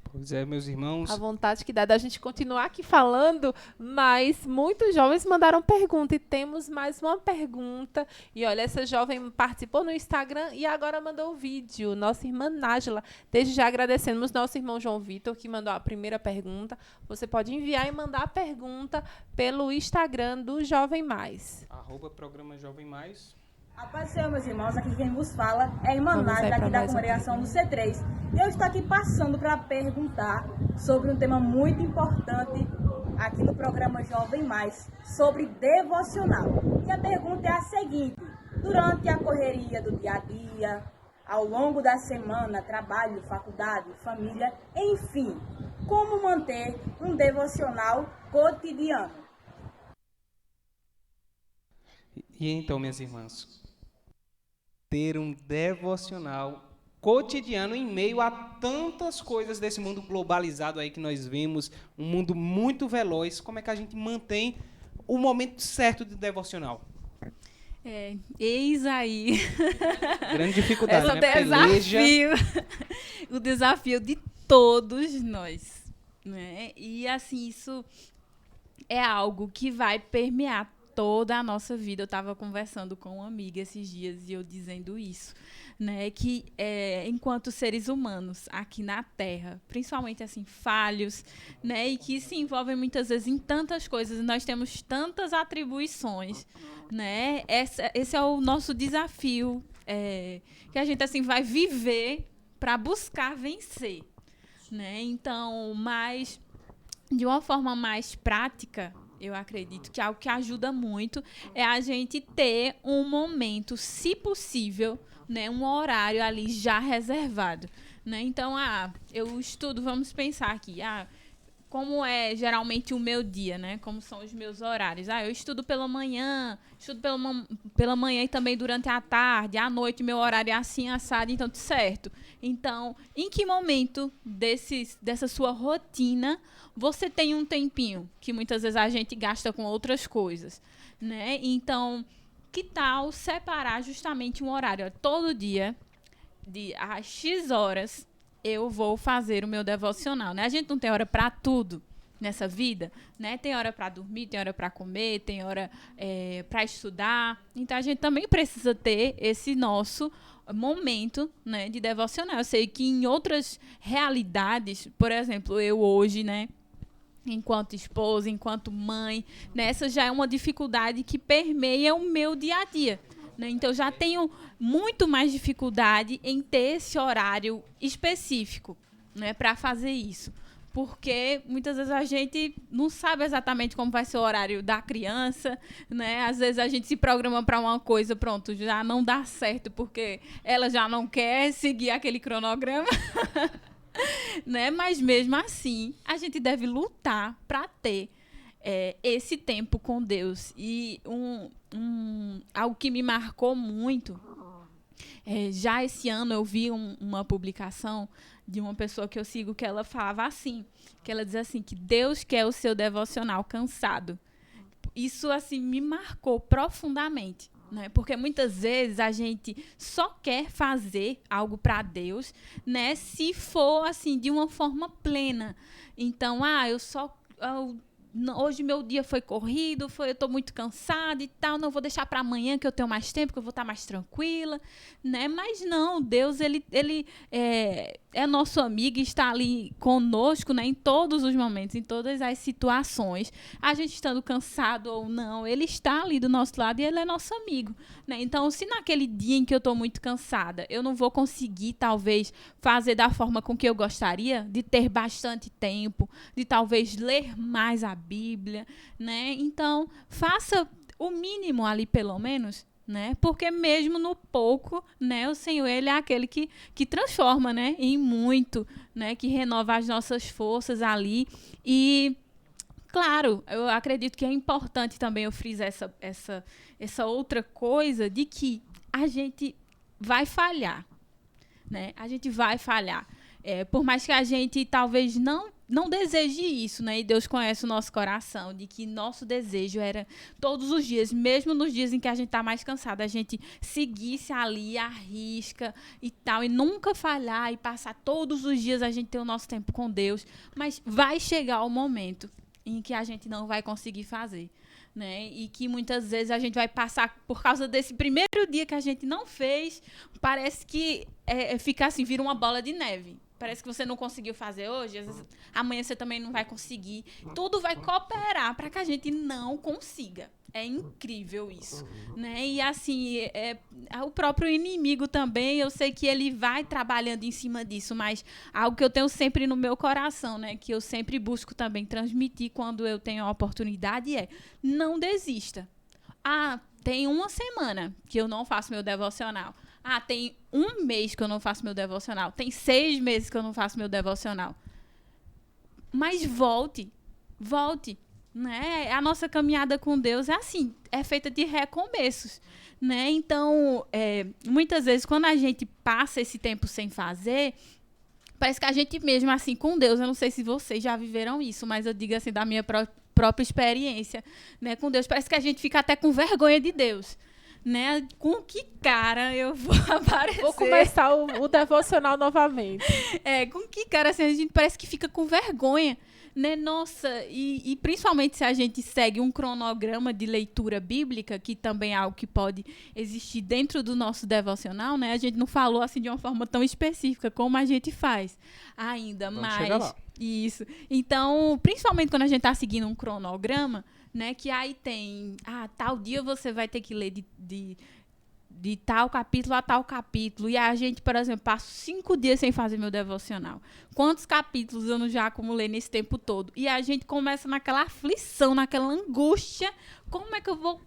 Pois é, meus irmãos. A vontade que dá da gente continuar aqui falando, mas muitos jovens mandaram pergunta e temos mais uma pergunta. E olha, essa jovem participou no Instagram e agora mandou o vídeo. Nossa irmã Nájila. Desde já agradecemos nosso irmão João Vitor, que mandou a primeira pergunta. Você pode enviar e mandar a pergunta pelo Instagram do Jovem Mais. @programa Jovem Mais. A paz do Senhor, meus irmãos, aqui quem vos fala é a irmã Nádia, daqui da congregação do C3. E eu estou aqui passando para perguntar sobre um tema muito importante aqui no programa Jovem Mais, sobre devocional. E a pergunta é a seguinte: durante a correria do dia a dia, ao longo da semana, trabalho, faculdade, família, enfim, como manter um devocional cotidiano? E então, minhas irmãs, ter um devocional cotidiano em meio a tantas coisas desse mundo globalizado aí que nós vemos, um mundo muito veloz, como é que a gente mantém o momento certo de devocional? Eis aí. Grande dificuldade, Esse né? Desafio. O desafio de todos nós, né? E assim, isso é algo que vai permear toda a nossa vida. Eu estava conversando com uma amiga esses dias e eu dizendo isso, né, que enquanto seres humanos aqui na Terra, principalmente assim falhos, né, e que se envolvem muitas vezes em tantas coisas, nós temos tantas atribuições, né, esse é o nosso desafio, que a gente assim vai viver para buscar vencer. né? Então, mas de uma forma mais prática, eu acredito que algo que ajuda muito é a gente ter um momento, se possível, né, um horário ali já reservado, né? Então, eu estudo, vamos pensar aqui, como é geralmente o meu dia, né? Como são os meus horários. Eu estudo pela manhã e também durante a tarde, à noite meu horário é assim, assado, então tudo certo. Então, em que momento dessa sua rotina você tem um tempinho que muitas vezes a gente gasta com outras coisas, né? Então, que tal separar justamente um horário? Todo dia, às X horas, eu vou fazer o meu devocional, né? A gente não tem hora para tudo nessa vida, né? Tem hora para dormir, tem hora para comer, tem hora para estudar. Então, a gente também precisa ter esse nosso momento, né, de devocional. Eu sei que em outras realidades, por exemplo, eu hoje, né, enquanto esposa, enquanto mãe, né, essa já é uma dificuldade que permeia o meu dia a dia. Né? Então, já tenho muito mais dificuldade em ter esse horário específico, né, para fazer isso. Porque muitas vezes a gente não sabe exatamente como vai ser o horário da criança, né? Às vezes a gente se programa para uma coisa, pronto, já não dá certo, porque ela já não quer seguir aquele cronograma. Né? Mas mesmo assim, a gente deve lutar para ter esse tempo com Deus. E algo que me marcou muito, já esse ano eu vi uma publicação de uma pessoa que eu sigo que ela falava assim, que ela diz assim, que Deus quer o seu devocional cansado. Isso assim me marcou profundamente. Né? Porque muitas vezes a gente só quer fazer algo para Deus, né, se for assim de uma forma plena. Então, hoje meu dia foi corrido, eu estou muito cansada e tal, não vou deixar para amanhã que eu tenho mais tempo, que eu vou estar mais tranquila, né? Mas não, Deus ele é nosso amigo e está ali conosco, né, em todos os momentos, em todas as situações. A gente estando cansado ou não, ele está ali do nosso lado e ele é nosso amigo, né? Então, se naquele dia em que eu estou muito cansada, eu não vou conseguir, talvez, fazer da forma com que eu gostaria, de ter bastante tempo, de talvez ler mais a Bíblia, né? Então, faça o mínimo ali, pelo menos, né? Porque mesmo no pouco, né, o Senhor, ele é aquele que transforma, né, em muito, né, que renova as nossas forças ali. E claro, eu acredito que é importante também eu frisar essa outra coisa de que a gente vai falhar, né? A gente vai falhar. Por mais que a gente talvez não deseje isso, né? E Deus conhece o nosso coração, de que nosso desejo era todos os dias, mesmo nos dias em que a gente está mais cansado, a gente seguisse ali, à risca e tal, e nunca falhar e passar todos os dias a gente ter o nosso tempo com Deus. Mas vai chegar o momento em que a gente não vai conseguir fazer, né? E que muitas vezes a gente vai passar por causa desse primeiro dia que a gente não fez, parece que fica assim, vira uma bola de neve. Parece que você não conseguiu fazer hoje, às vezes, amanhã você também não vai conseguir. Tudo vai cooperar para que a gente não consiga. É incrível isso, né? E assim, o próprio inimigo também, eu sei que ele vai trabalhando em cima disso, mas algo que eu tenho sempre no meu coração, né? Que eu sempre busco também transmitir quando eu tenho a oportunidade não desista. Tem uma semana que eu não faço meu devocional. Tem um mês que eu não faço meu devocional. Tem 6 meses que eu não faço meu devocional. Mas volte. Né? A nossa caminhada com Deus é assim, é feita de recomeços. Né? Então, muitas vezes, quando a gente passa esse tempo sem fazer, parece que a gente mesmo, assim, com Deus, eu não sei se vocês já viveram isso, mas eu digo assim, da minha própria experiência, né, com Deus, parece que a gente fica até com vergonha de Deus. Né? Com que cara eu vou aparecer? Vou começar o devocional novamente. Com que cara assim, a gente parece que fica com vergonha, né? Nossa, e principalmente se a gente segue um cronograma de leitura bíblica, que também é algo que pode existir dentro do nosso devocional, né? A gente não falou assim de uma forma tão específica como a gente faz ainda, mas isso. Então, principalmente quando a gente está seguindo um cronograma, né, que aí tem, tal dia você vai ter que ler de tal capítulo a tal capítulo, e a gente, por exemplo, passa 5 dias sem fazer meu devocional. Quantos capítulos eu não já acumulei nesse tempo todo? E a gente começa naquela aflição, naquela angústia, como é que eu vou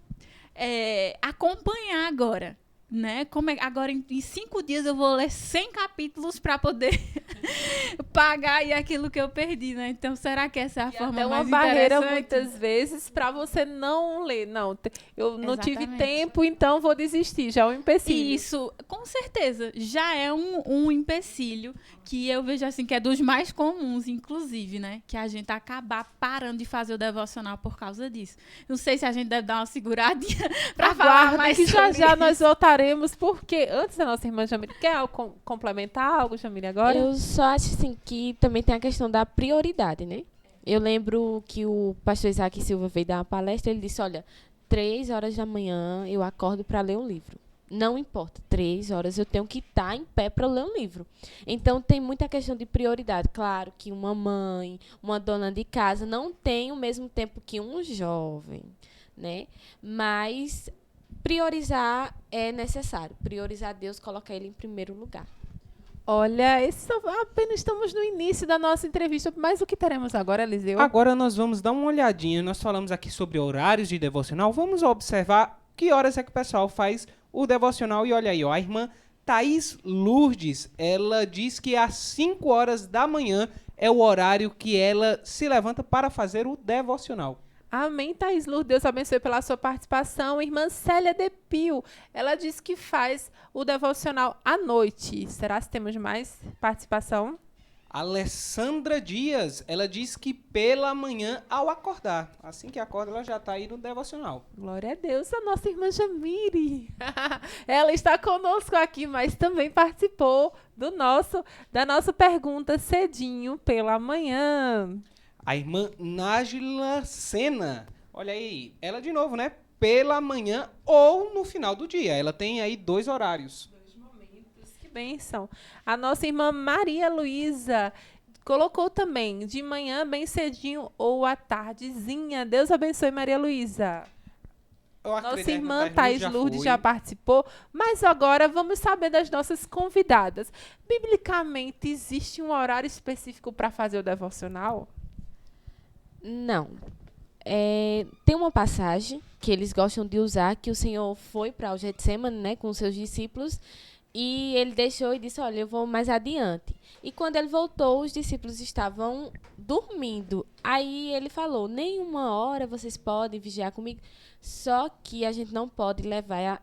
acompanhar agora? Né? Agora, em 5 dias, eu vou ler 100 capítulos para poder pagar aí aquilo que eu perdi, né? Então, será que essa é a forma mais interessante? É uma barreira, muitas vezes, para você não ler. Não, eu não tive tempo, então vou desistir. Já é um empecilho. Isso, com certeza. Já é um empecilho que eu vejo assim, que é dos mais comuns, inclusive, né? Que a gente acabar parando de fazer o devocional por causa disso. Não sei se a gente deve dar uma seguradinha para falar mais que sobre já nós voltaremos, porque antes da nossa irmã Jamile, quer complementar algo, Jamile, agora? Eu só acho assim que também tem a questão da prioridade, né? Eu lembro que o pastor Isaac Silva veio dar uma palestra, ele disse, olha, 3 horas da manhã eu acordo para ler um livro. Não importa, 3 horas eu tenho que estar em pé para ler um livro. Então, tem muita questão de prioridade. Claro que uma mãe, uma dona de casa não tem o mesmo tempo que um jovem, né? Mas priorizar é necessário. Priorizar Deus, colocar Ele em primeiro lugar. Olha, apenas estamos no início da nossa entrevista, mas o que teremos agora, Eliseu? Agora nós vamos dar uma olhadinha. Nós falamos aqui sobre horários de devocional. Vamos observar que horas é que o pessoal faz o devocional. E olha aí, ó, a irmã Thaís Lourdes, ela diz que às 5 horas da manhã é o horário que ela se levanta para fazer o devocional. Amém, Thaís Lourdes. Deus abençoe pela sua participação. Irmã Célia Depio, ela diz que faz o devocional à noite. Será que temos mais participação? Alessandra Dias, ela diz que pela manhã ao acordar. Assim que acorda, ela já está aí no devocional. Glória a Deus, a nossa irmã Jamile. Ela está conosco aqui, mas também participou da nossa pergunta cedinho pela manhã. A irmã Nájila Sena, olha aí, ela de novo, né? Pela manhã ou no final do dia. Ela tem aí 2 horários. Que bênção. A nossa irmã Maria Luísa colocou também de manhã bem cedinho ou à tardezinha. Deus abençoe, Maria Luísa. Nossa irmã Thaís Lourdes já participou, mas agora vamos saber das nossas convidadas. Biblicamente, existe um horário específico para fazer o devocional? Não. Tem uma passagem que eles gostam de usar, que o Senhor foi para o Getsemane, né, com os seus discípulos, e ele deixou e disse, olha, eu vou mais adiante. E quando ele voltou, os discípulos estavam dormindo. Aí ele falou, nenhuma hora vocês podem vigiar comigo, só que a gente não pode levar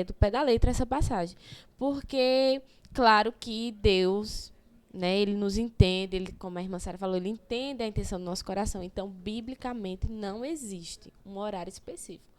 do pé da letra essa passagem. Porque, claro que Deus, né, ele nos entende, ele, como a irmã Sara falou, ele entende a intenção do nosso coração. Então, biblicamente, não existe um horário específico.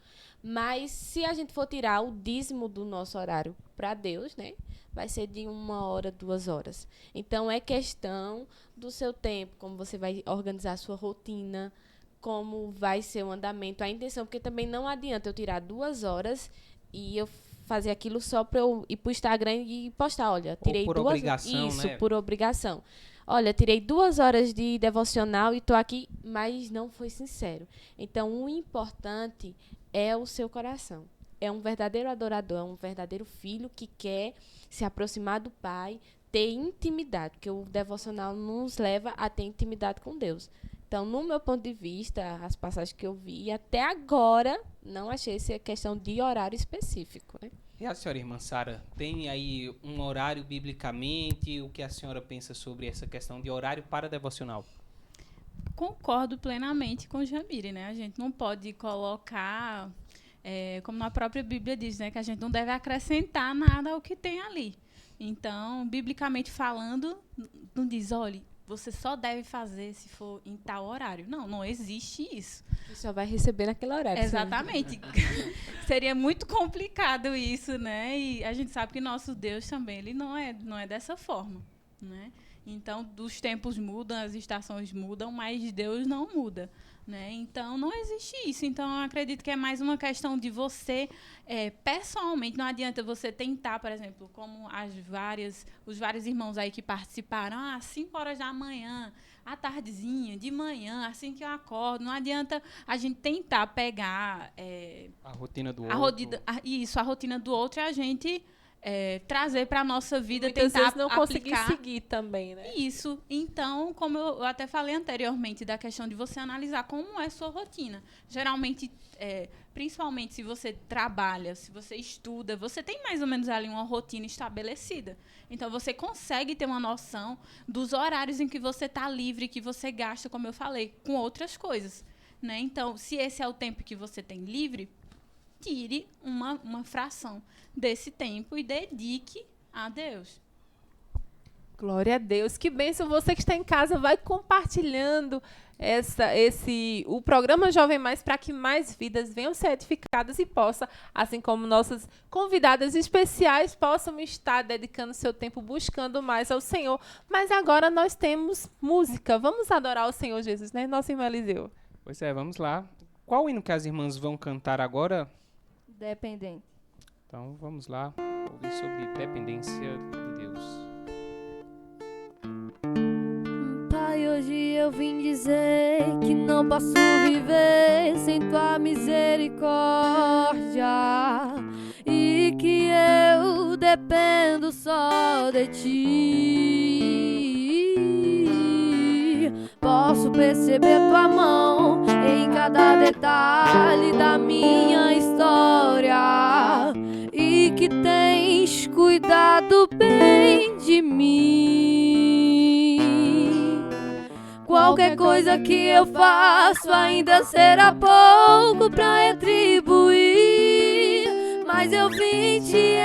Mas, se a gente for tirar o dízimo do nosso horário para Deus, né, vai ser de 1 hora, 2 horas. Então, é questão do seu tempo, como você vai organizar a sua rotina, como vai ser o andamento, a intenção, porque também não adianta eu tirar 2 horas e eu fazer aquilo só para eu ir para o Instagram e postar, olha, tirei 2 horas. Isso, né? Por obrigação. Olha, tirei 2 horas de devocional e estou aqui, mas não foi sincero. Então, o importante é o seu coração. É um verdadeiro adorador, é um verdadeiro filho que quer se aproximar do Pai, ter intimidade, porque o devocional nos leva a ter intimidade com Deus. Então, no meu ponto de vista, as passagens que eu vi, até agora, não achei essa questão de horário específico, né? E a senhora, irmã Sara, tem aí um horário biblicamente? O que a senhora pensa sobre essa questão de horário para devocional? Concordo plenamente com o Jamile, né? A gente não pode colocar, como na própria Bíblia diz, né, que a gente não deve acrescentar nada ao que tem ali. Então, biblicamente falando, não diz, olha, você só deve fazer se for em tal horário. Não, não existe isso. Você só vai receber naquele horário. Exatamente. Seria muito complicado isso, né? E a gente sabe que nosso Deus também, ele não é dessa forma, né? Então, os tempos mudam, as estações mudam, mas Deus não muda, né? Então, não existe isso. Então, eu acredito que é mais uma questão de você, pessoalmente, não adianta você tentar, por exemplo, como os vários irmãos aí que participaram, às 5 horas da manhã, à tardezinha, de manhã, assim que eu acordo. Não adianta a gente tentar pegar a rotina do outro. A rotina do outro e a gente trazer para a nossa vida, muitas tentar vezes não conseguir aplicar. seguir também, né? Isso. Então, como eu até falei anteriormente, da questão de você analisar como é sua rotina. Geralmente, principalmente se você trabalha, se você estuda, você tem mais ou menos ali uma rotina estabelecida. Então, você consegue ter uma noção dos horários em que você está livre, que você gasta, como eu falei, com outras coisas, né? Então, se esse é o tempo que você tem livre, tire uma fração desse tempo e dedique a Deus. Glória a Deus. Que bênção. Você que está em casa, vai compartilhando o programa Jovem Mais para que mais vidas venham ser edificadas e possa, assim como nossas convidadas especiais, possam estar dedicando seu tempo buscando mais ao Senhor. Mas agora nós temos música. Vamos adorar o Senhor Jesus, né, nosso irmão Eliseu? Pois é, vamos lá. Qual hino que as irmãs vão cantar agora? Dependente. Então, vamos lá ouvir sobre dependência de Deus. Pai, hoje eu vim dizer que não posso viver sem tua misericórdia e que eu dependo só de ti. Posso perceber tua mão em cada detalhe da minha história e que tens cuidado bem de mim. Qualquer coisa que eu faço ainda será pouco pra retribuir, mas eu vim te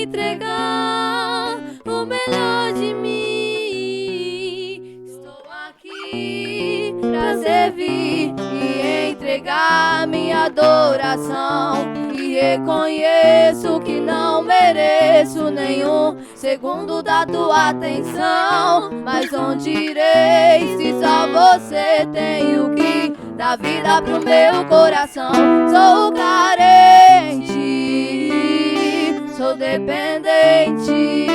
entregar o melhor de mim. Estou aqui pra servir e entregar minha adoração, e reconheço que não mereço nenhum segundo da tua atenção. Mas onde irei se só você tem o que dá vida pro meu coração? Sou carente, sou dependente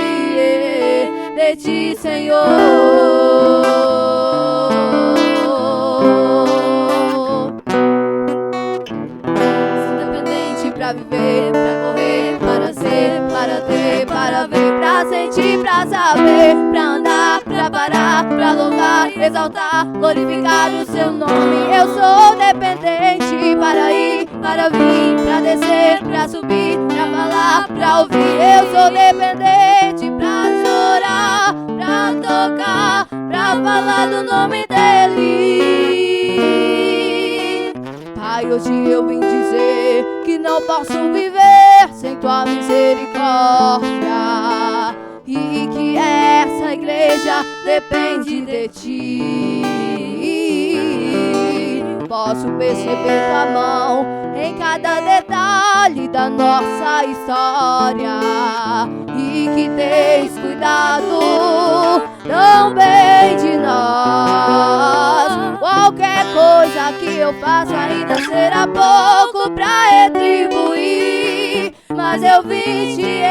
de ti, Senhor. Pra viver, pra correr, para ser, para ter, para ver, pra sentir, pra saber, pra andar, pra parar, pra louvar, exaltar, glorificar o seu nome. Eu sou dependente para ir, para vir, pra descer, pra subir, pra falar, pra ouvir. Eu sou dependente pra chorar, pra tocar, pra falar do nome dele. Pai, hoje eu vim dizer que não posso viver sem tua misericórdia e que essa igreja depende de ti. Posso perceber tua mão em cada detalhe da nossa história e que tens cuidado tão bem de nós. Qualquer coisa que eu faça ainda será pouco pra retribuir, mas eu vim te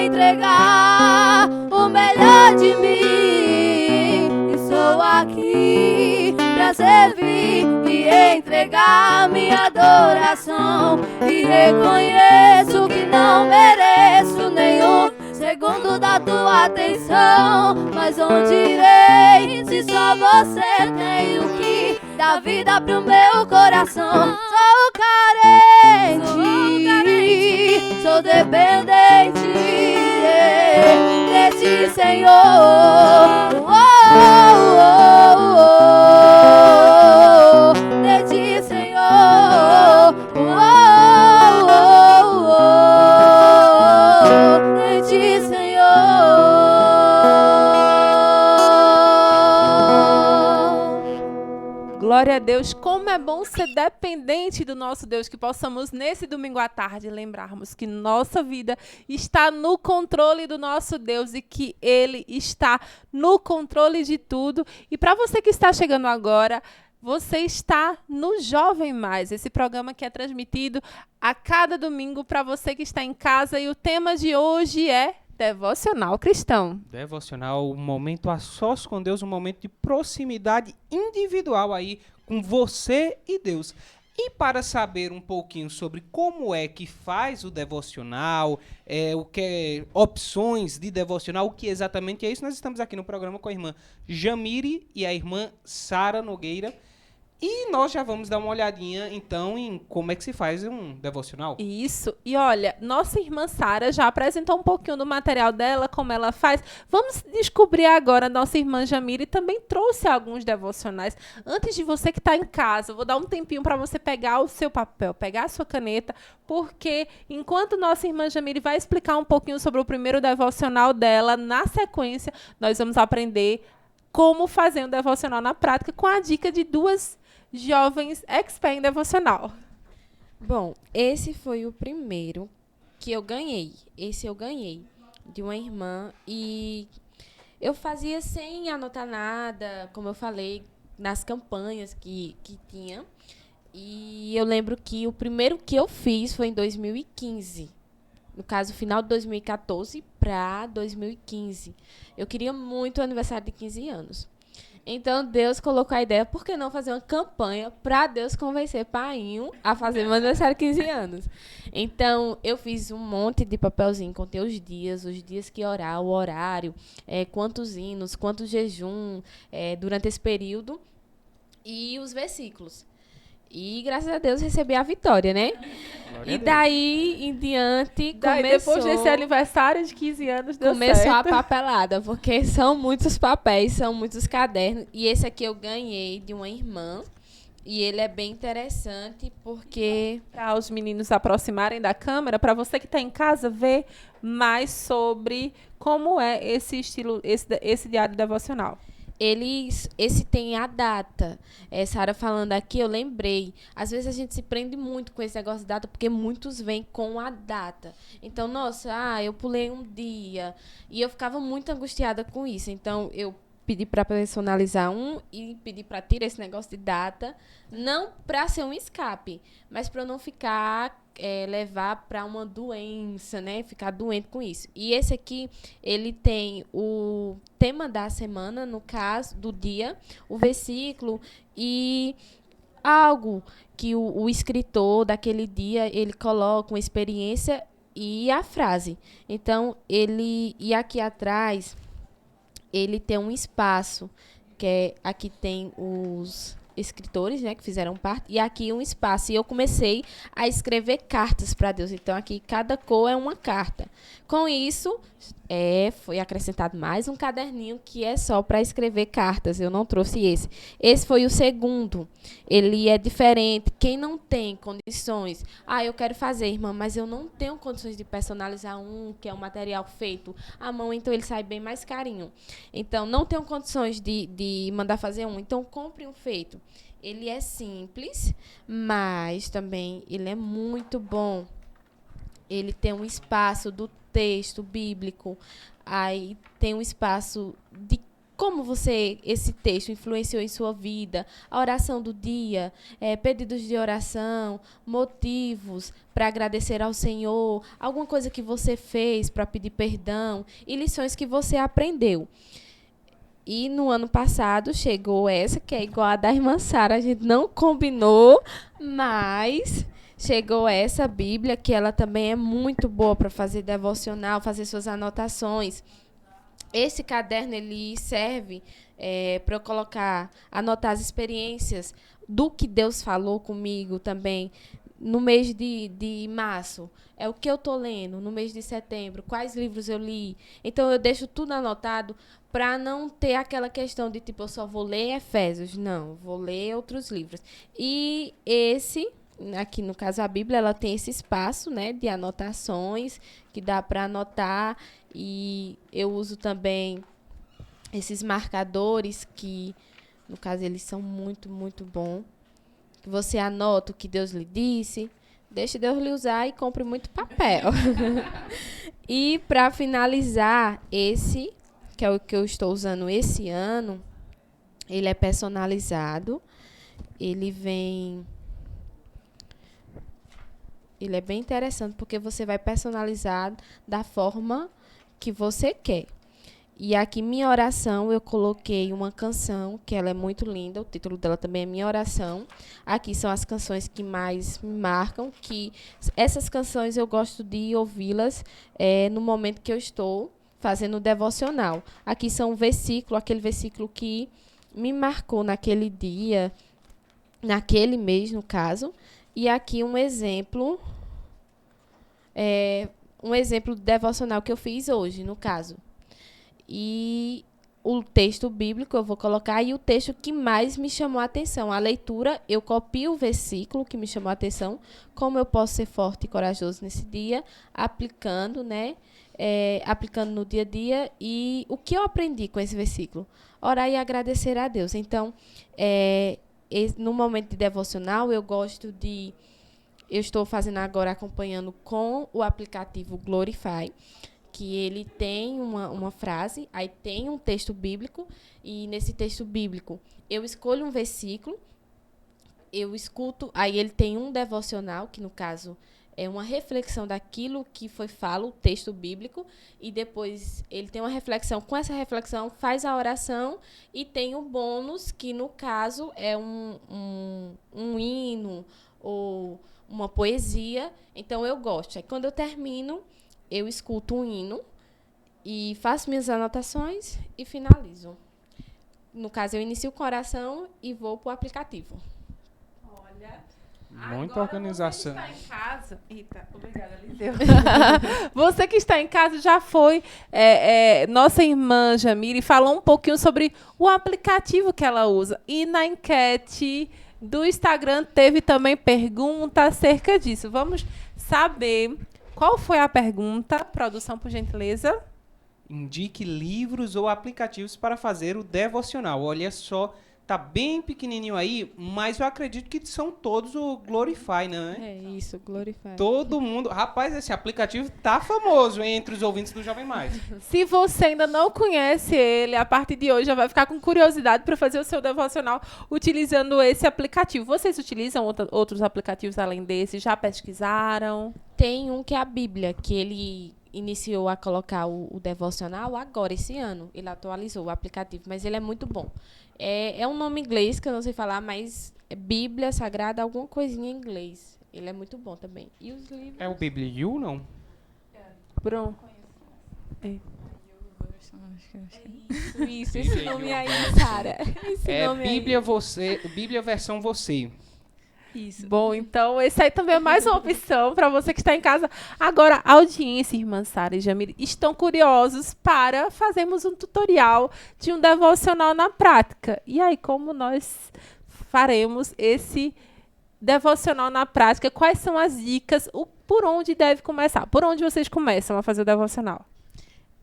entregar o melhor de mim. E sou aqui pra servir e entregar minha adoração, e reconheço que não mereço nenhum segundo da tua atenção. Mas onde irei se só você tem o que dá vida pro meu coração? Sou carente, sou dependente de ti, Senhor. De ti, Senhor. De ti, Senhor. Glória a Deus. Como é bom ser dependente do nosso Deus, que possamos nesse domingo à tarde lembrarmos que nossa vida está no controle do nosso Deus e que Ele está no controle de tudo. E para você que está chegando agora, você está no Jovem Mais, esse programa que é transmitido a cada domingo para você que está em casa, e o tema de hoje é Devocional cristão. Devocional, um momento a sós com Deus, um momento de proximidade individual aí com você e Deus. E para saber um pouquinho sobre como é que faz o devocional, o que opções de devocional, o que exatamente é isso, nós estamos aqui no programa com a irmã Jamire e a irmã Sara Nogueira. E nós já vamos dar uma olhadinha, então, em como é que se faz um devocional. Isso. E olha, nossa irmã Sara já apresentou um pouquinho do material dela, como ela faz. Vamos descobrir agora. Nossa irmã Jamire também trouxe alguns devocionais. Antes de você que está em casa, eu vou dar um tempinho para você pegar o seu papel, pegar a sua caneta, porque enquanto nossa irmã Jamire vai explicar um pouquinho sobre o primeiro devocional dela, na sequência, nós vamos aprender como fazer um devocional na prática com a dica de duas jovens expert em devocional. Bom, esse foi o primeiro que eu ganhei. Esse eu ganhei de uma irmã e eu fazia sem anotar nada, como eu falei, nas campanhas que tinha. E eu lembro que o primeiro que eu fiz foi em 2015. No caso, final de 2014 para 2015. Eu queria muito o aniversário de 15 anos. Então, Deus colocou a ideia, por que não fazer uma campanha para Deus convencer painho a fazer meu aniversário de 15 anos? Então, eu fiz um monte de papelzinho, contei os dias que orar, o horário, quantos hinos, quantos jejum durante esse período e os versículos. E, graças a Deus, recebi a vitória, né? E daí em diante, depois desse aniversário de 15 anos, começou a papelada, porque são muitos papéis, são muitos cadernos. E esse aqui eu ganhei de uma irmã. E ele é bem interessante, porque... Para os meninos aproximarem da câmera, para você que está em casa, ver mais sobre como é esse estilo, esse diário devocional. Esse tem a data. Sara falando aqui, eu lembrei. Às vezes a gente se prende muito com esse negócio de data, porque muitos vêm com a data. Então, nossa, eu pulei um dia. E eu ficava muito angustiada com isso. Então, eu pedi para personalizar e pedi para tirar esse negócio de data. Não para ser um escape, mas para eu não ficar... levar para uma doença, né? Ficar doente com isso. E esse aqui, ele tem o tema da semana, no caso, do dia, o versículo e algo que o escritor daquele dia, ele coloca uma experiência e a frase. Então, e aqui atrás, ele tem um espaço, aqui tem os escritores, né, que fizeram parte, e aqui um espaço. E eu comecei a escrever cartas para Deus. Então, aqui, cada cor é uma carta. Com isso, foi acrescentado mais um caderninho que é só para escrever cartas. Eu não trouxe esse. Esse foi o segundo. Ele é diferente. Quem não tem condições... eu quero fazer, irmã, mas eu não tenho condições de personalizar que é um material feito à mão, então ele sai bem mais carinho. Então, não tenho condições de mandar fazer então compre um feito. Ele é simples, mas também ele é muito bom. Ele tem um espaço do texto bíblico, aí tem um espaço de como esse texto influenciou em sua vida, a oração do dia, pedidos de oração, motivos para agradecer ao Senhor, alguma coisa que você fez para pedir perdão e lições que você aprendeu. E no ano passado chegou essa, que é igual a da irmã Sara, a gente não combinou, mas... chegou essa Bíblia, que ela também é muito boa para fazer devocional, fazer suas anotações. Esse caderno, ele serve para eu anotar as experiências do que Deus falou comigo também no mês de março. É o que eu estou lendo no mês de setembro, quais livros eu li. Então, eu deixo tudo anotado para não ter aquela questão de, tipo, eu só vou ler Efésios. Não, vou ler outros livros. E aqui no caso a Bíblia, ela tem esse espaço, né, de anotações que dá para anotar, e eu uso também esses marcadores que, no caso, eles são muito, muito bons. Você anota o que Deus lhe disse, deixe Deus lhe usar e compre muito papel. E para finalizar, esse, que é o que eu estou usando esse ano, ele é personalizado, ele é bem interessante, porque você vai personalizar da forma que você quer. E aqui, minha oração, eu coloquei uma canção, que ela é muito linda, o título dela também é Minha Oração. Aqui são as canções que mais me marcam, que essas canções eu gosto de ouvi-las no momento que eu estou fazendo o devocional. Aqui são aquele versículo que me marcou naquele dia, naquele mês, no caso. E aqui um exemplo devocional que eu fiz hoje, no caso. E o texto bíblico eu vou colocar e o texto que mais me chamou a atenção. A leitura, eu copio o versículo que me chamou a atenção, como eu posso ser forte e corajoso nesse dia, aplicando, né? Aplicando no dia a dia. E o que eu aprendi com esse versículo? Orar e agradecer a Deus. Então, no momento de devocional, eu estou fazendo agora, acompanhando com o aplicativo Glorify, que ele tem uma frase, aí tem um texto bíblico, e nesse texto bíblico eu escolho um versículo, eu escuto, aí ele tem um devocional, que no caso é uma reflexão daquilo que foi falado, o texto bíblico, e depois ele tem uma reflexão, com essa reflexão faz a oração, e tem o bônus, que no caso é um hino, ou uma poesia, então eu gosto. Aí quando eu termino, eu escuto um hino e faço minhas anotações e finalizo. No caso, eu inicio com oração e vou para o aplicativo. Olha, muita organização. Você que está em casa... Eita, obrigada, Eliseu. Você que está em casa já foi... nossa irmã Jamile falou um pouquinho sobre o aplicativo que ela usa. E na enquete do Instagram teve também pergunta acerca disso. Vamos saber... Qual foi a pergunta? Produção, por gentileza. Indique livros ou aplicativos para fazer o devocional. Olha só, tá bem pequenininho aí, mas eu acredito que são todos o Glorify, né? É isso, Glorify. Todo mundo... Rapaz, esse aplicativo tá famoso entre os ouvintes do Jovem Mais. Se você ainda não conhece ele, a partir de hoje já vai ficar com curiosidade para fazer o seu devocional utilizando esse aplicativo. Vocês utilizam outros aplicativos além desse? Já pesquisaram? Tem um que é a Bíblia, que ele iniciou a colocar o devocional agora, esse ano. Ele atualizou o aplicativo, mas ele é muito bom. É um nome inglês que eu não sei falar, mas é Bíblia Sagrada, alguma coisinha em inglês. Ele é muito bom também. E os livros... É o Bibliu, não? Pronto. Isso, esse nome aí, Sara. Bíblia versão você. Isso. Bom, então esse aí também é mais uma opção para você que está em casa. Agora, a audiência, irmã Sara e Jamile, estão curiosos para fazermos um tutorial de um devocional na prática. E aí, como nós faremos esse devocional na prática? Quais são as dicas? Por onde deve começar? Por onde vocês começam a fazer o devocional?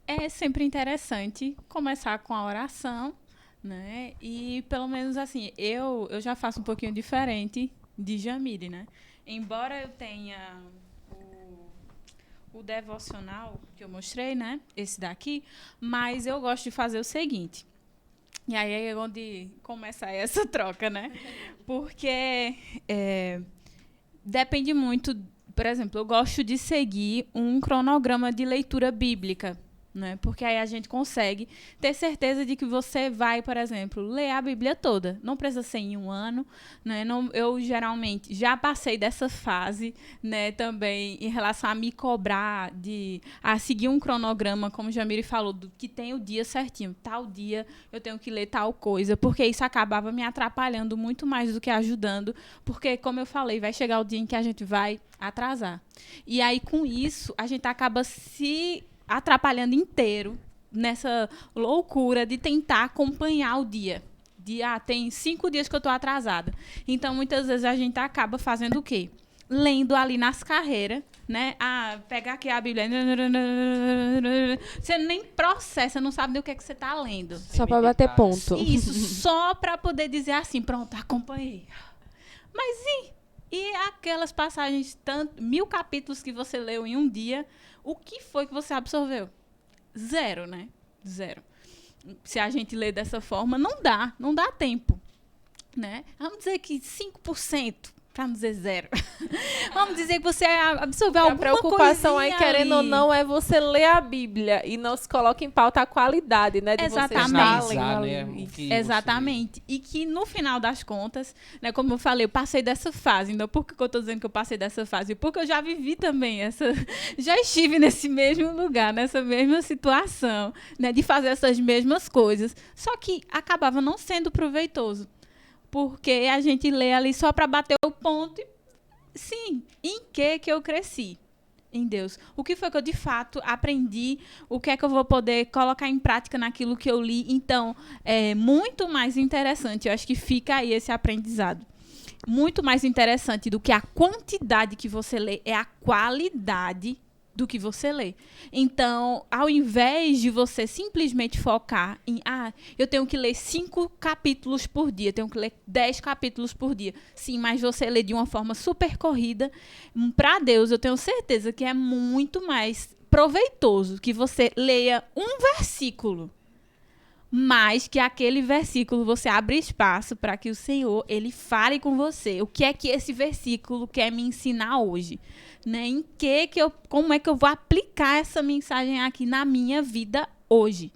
É sempre interessante começar com a oração, né? E pelo menos assim, eu já faço um pouquinho diferente de Jamile, né? Embora eu tenha o devocional que eu mostrei, né? Esse daqui, mas eu gosto de fazer o seguinte. E aí é onde começa essa troca, né? Porque depende muito. Por exemplo, eu gosto de seguir um cronograma de leitura bíblica, né? Porque aí a gente consegue ter certeza de que você vai, por exemplo, ler a Bíblia toda. Não precisa ser em um ano, né? Eu geralmente já passei dessa fase, né? Também em relação a me cobrar a seguir um cronograma, como Jamile falou, que tem o dia certinho. Tal dia eu tenho que ler tal coisa, porque isso acabava me atrapalhando muito mais do que ajudando, porque, como eu falei, vai chegar o dia em que a gente vai atrasar. E aí, com isso, a gente acaba se atrapalhando inteiro nessa loucura de tentar acompanhar o dia. Tem 5 dias que eu estou atrasada. Então, muitas vezes, a gente acaba fazendo o quê? Lendo ali nas carreiras, né? Pegar aqui a Bíblia. Você nem processa, não sabe do que você está lendo. Só para bater ponto. Isso, só para poder dizer assim, pronto, acompanhei. Mas e aquelas passagens, 1000 capítulos que você leu em um dia, o que foi que você absorveu? 0, né? 0. Se a gente lê dessa forma, não dá tempo, né? Vamos dizer que 5%, para não dizer zero. Vamos dizer que você absorveu alguma coisa. A preocupação aí, querendo ali. ou não, é você ler a Bíblia e não se coloca em pauta a qualidade, né? De Exatamente. Você estar lendo né, Exatamente. E que no final das contas, né, como eu falei, eu passei dessa fase. Então, por que eu estou dizendo que eu passei dessa fase? Porque eu já vivi também já estive nesse mesmo lugar, nessa mesma situação, né, de fazer essas mesmas coisas. Só que acabava não sendo proveitoso. Porque a gente lê ali só para bater o ponto. Sim, em que eu cresci? Em Deus. O que foi que eu, de fato, aprendi? O que é que eu vou poder colocar em prática naquilo que eu li? Então, é muito mais interessante. Eu acho que fica aí esse aprendizado. Muito mais interessante do que a quantidade que você lê, é a qualidade do que você lê. Então, ao invés de você simplesmente focar em eu tenho que ler 5 capítulos por dia, tenho que ler 10 capítulos por dia. Sim, mas você lê de uma forma super corrida. Para Deus, eu tenho certeza que é muito mais proveitoso que você leia um versículo, mas que aquele versículo você abre espaço para que o Senhor, ele fale com você. O que é que esse versículo quer me ensinar hoje? Né? Como é que eu vou aplicar essa mensagem aqui na minha vida hoje?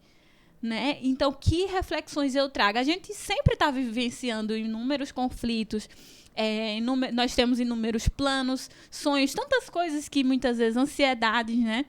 Né? Então, que reflexões eu trago? A gente sempre está vivenciando inúmeros conflitos, nós temos inúmeros planos, sonhos, tantas coisas que muitas vezes, ansiedades, né?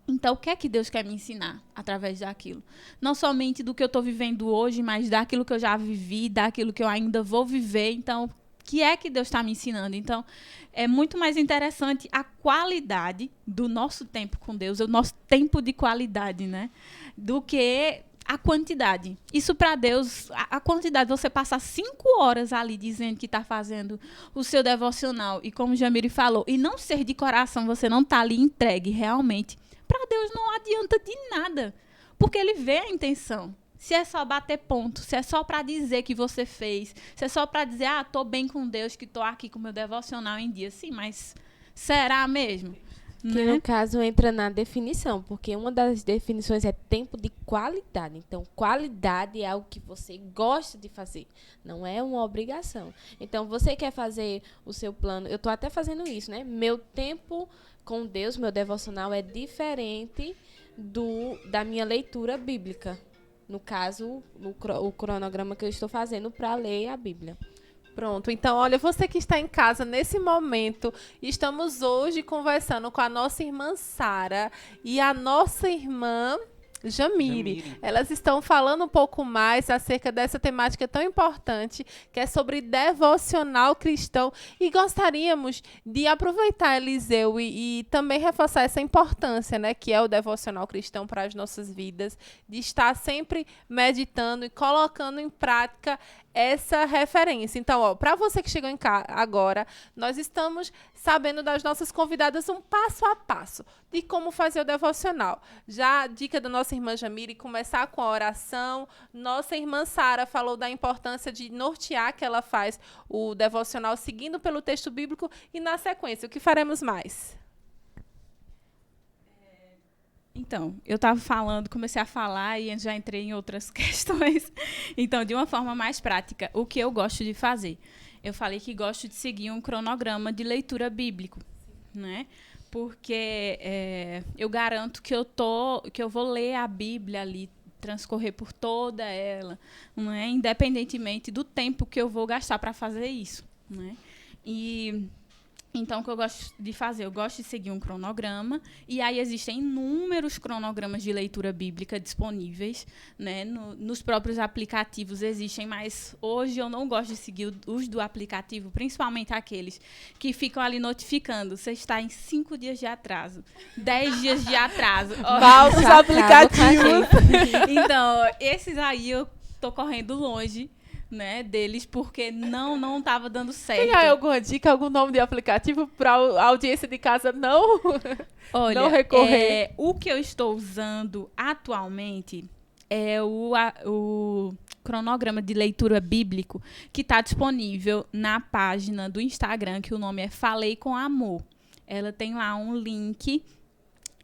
Então, o que é que Deus quer me ensinar através daquilo? Não somente do que eu estou vivendo hoje, mas daquilo que eu já vivi, daquilo que eu ainda vou viver. Então, o que é que Deus está me ensinando? Então, é muito mais interessante a qualidade do nosso tempo com Deus, o nosso tempo de qualidade, né? Do que a quantidade. Isso para Deus, a quantidade, você passar 5 horas ali dizendo que está fazendo o seu devocional, e como o Jamiri falou, e não ser de coração, você não está ali entregue realmente. Para Deus não adianta de nada, porque ele vê a intenção. Se é só bater ponto, se é só para dizer que você fez, se é só para dizer, estou bem com Deus, que estou aqui com o meu devocional em dia. Sim, mas será mesmo? Que no caso entra na definição, porque uma das definições é tempo de qualidade. Então, qualidade é algo que você gosta de fazer, não é uma obrigação. Então, você quer fazer o seu plano, eu estou até fazendo isso, né? Meu tempo com Deus, meu devocional é diferente da minha leitura bíblica. No caso, o cronograma que eu estou fazendo para ler a Bíblia. Pronto, então, olha, você que está em casa nesse momento, estamos hoje conversando com a nossa irmã Sara e a nossa irmã Jamiri. Elas estão falando um pouco mais acerca dessa temática tão importante, que é sobre devocional cristão. E gostaríamos de aproveitar, Eliseu, e também reforçar essa importância, né, que é o devocional cristão para as nossas vidas, de estar sempre meditando e colocando em prática essa referência. Então, para você que chegou em casa agora, nós estamos sabendo das nossas convidadas um passo a passo de como fazer o devocional. Já a dica da nossa irmã Jamiri, começar com a oração. Nossa irmã Sara falou da importância de nortear, que ela faz o devocional seguindo pelo texto bíblico. E na sequência, o que faremos mais? Então, eu estava falando, comecei a falar e já entrei em outras questões. Então, de uma forma mais prática, o que eu gosto de fazer? Eu falei que gosto de seguir um cronograma de leitura bíblico, né? Porque eu garanto que eu vou ler a Bíblia ali, transcorrer por toda ela, não é? Independentemente do tempo que eu vou gastar para fazer isso, né? Então, o que eu gosto de fazer? Eu gosto de seguir um cronograma, e aí existem inúmeros cronogramas de leitura bíblica disponíveis, né? Nos próprios aplicativos existem, mas hoje eu não gosto de seguir os do aplicativo, principalmente aqueles que ficam ali notificando. Você está em 5 dias de atraso, 10 dias de atraso. Falsos aplicativos. Então, esses aí eu estou correndo longe, né, deles, porque não estava dando certo. Tem alguma dica, algum nome de aplicativo para a audiência de casa não recorrer? O que eu estou usando atualmente é o cronograma de leitura bíblico, que está disponível na página do Instagram, que o nome é Falei com Amor. Ela tem lá um link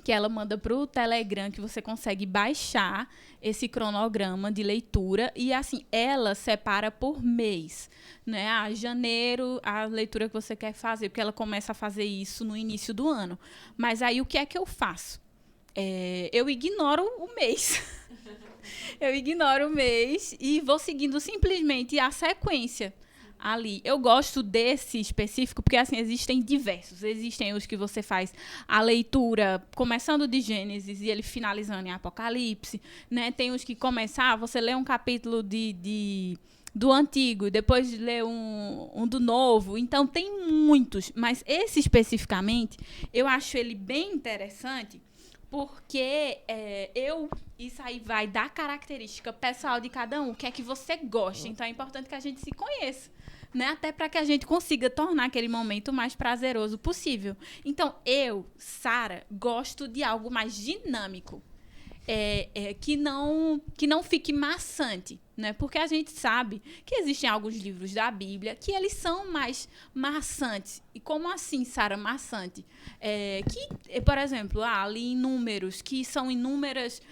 que ela manda para o Telegram, que você consegue baixar esse cronograma de leitura. E, assim, ela separa por mês, né? Janeiro, a leitura que você quer fazer, porque ela começa a fazer isso no início do ano. Mas aí, o que é que eu faço? Eu ignoro o mês. Eu ignoro o mês e vou seguindo simplesmente a sequência ali. Eu gosto desse específico porque, assim, existem diversos. Existem os que você faz a leitura começando de Gênesis e ele finalizando em Apocalipse, né? Tem os que começam, você lê um capítulo do Antigo, depois lê um do Novo. Então, tem muitos. Mas esse especificamente, eu acho ele bem interessante porque isso aí vai dar característica pessoal de cada um, o que é que você gosta. Então, é importante que a gente se conheça, né? Até para que a gente consiga tornar aquele momento o mais prazeroso possível. Então, eu, Sara, gosto de algo mais dinâmico, que não fique maçante, né? Porque a gente sabe que existem alguns livros da Bíblia que eles são mais maçantes. E como assim, Sara, maçante? Que, por exemplo, ali em Números, que são inúmeros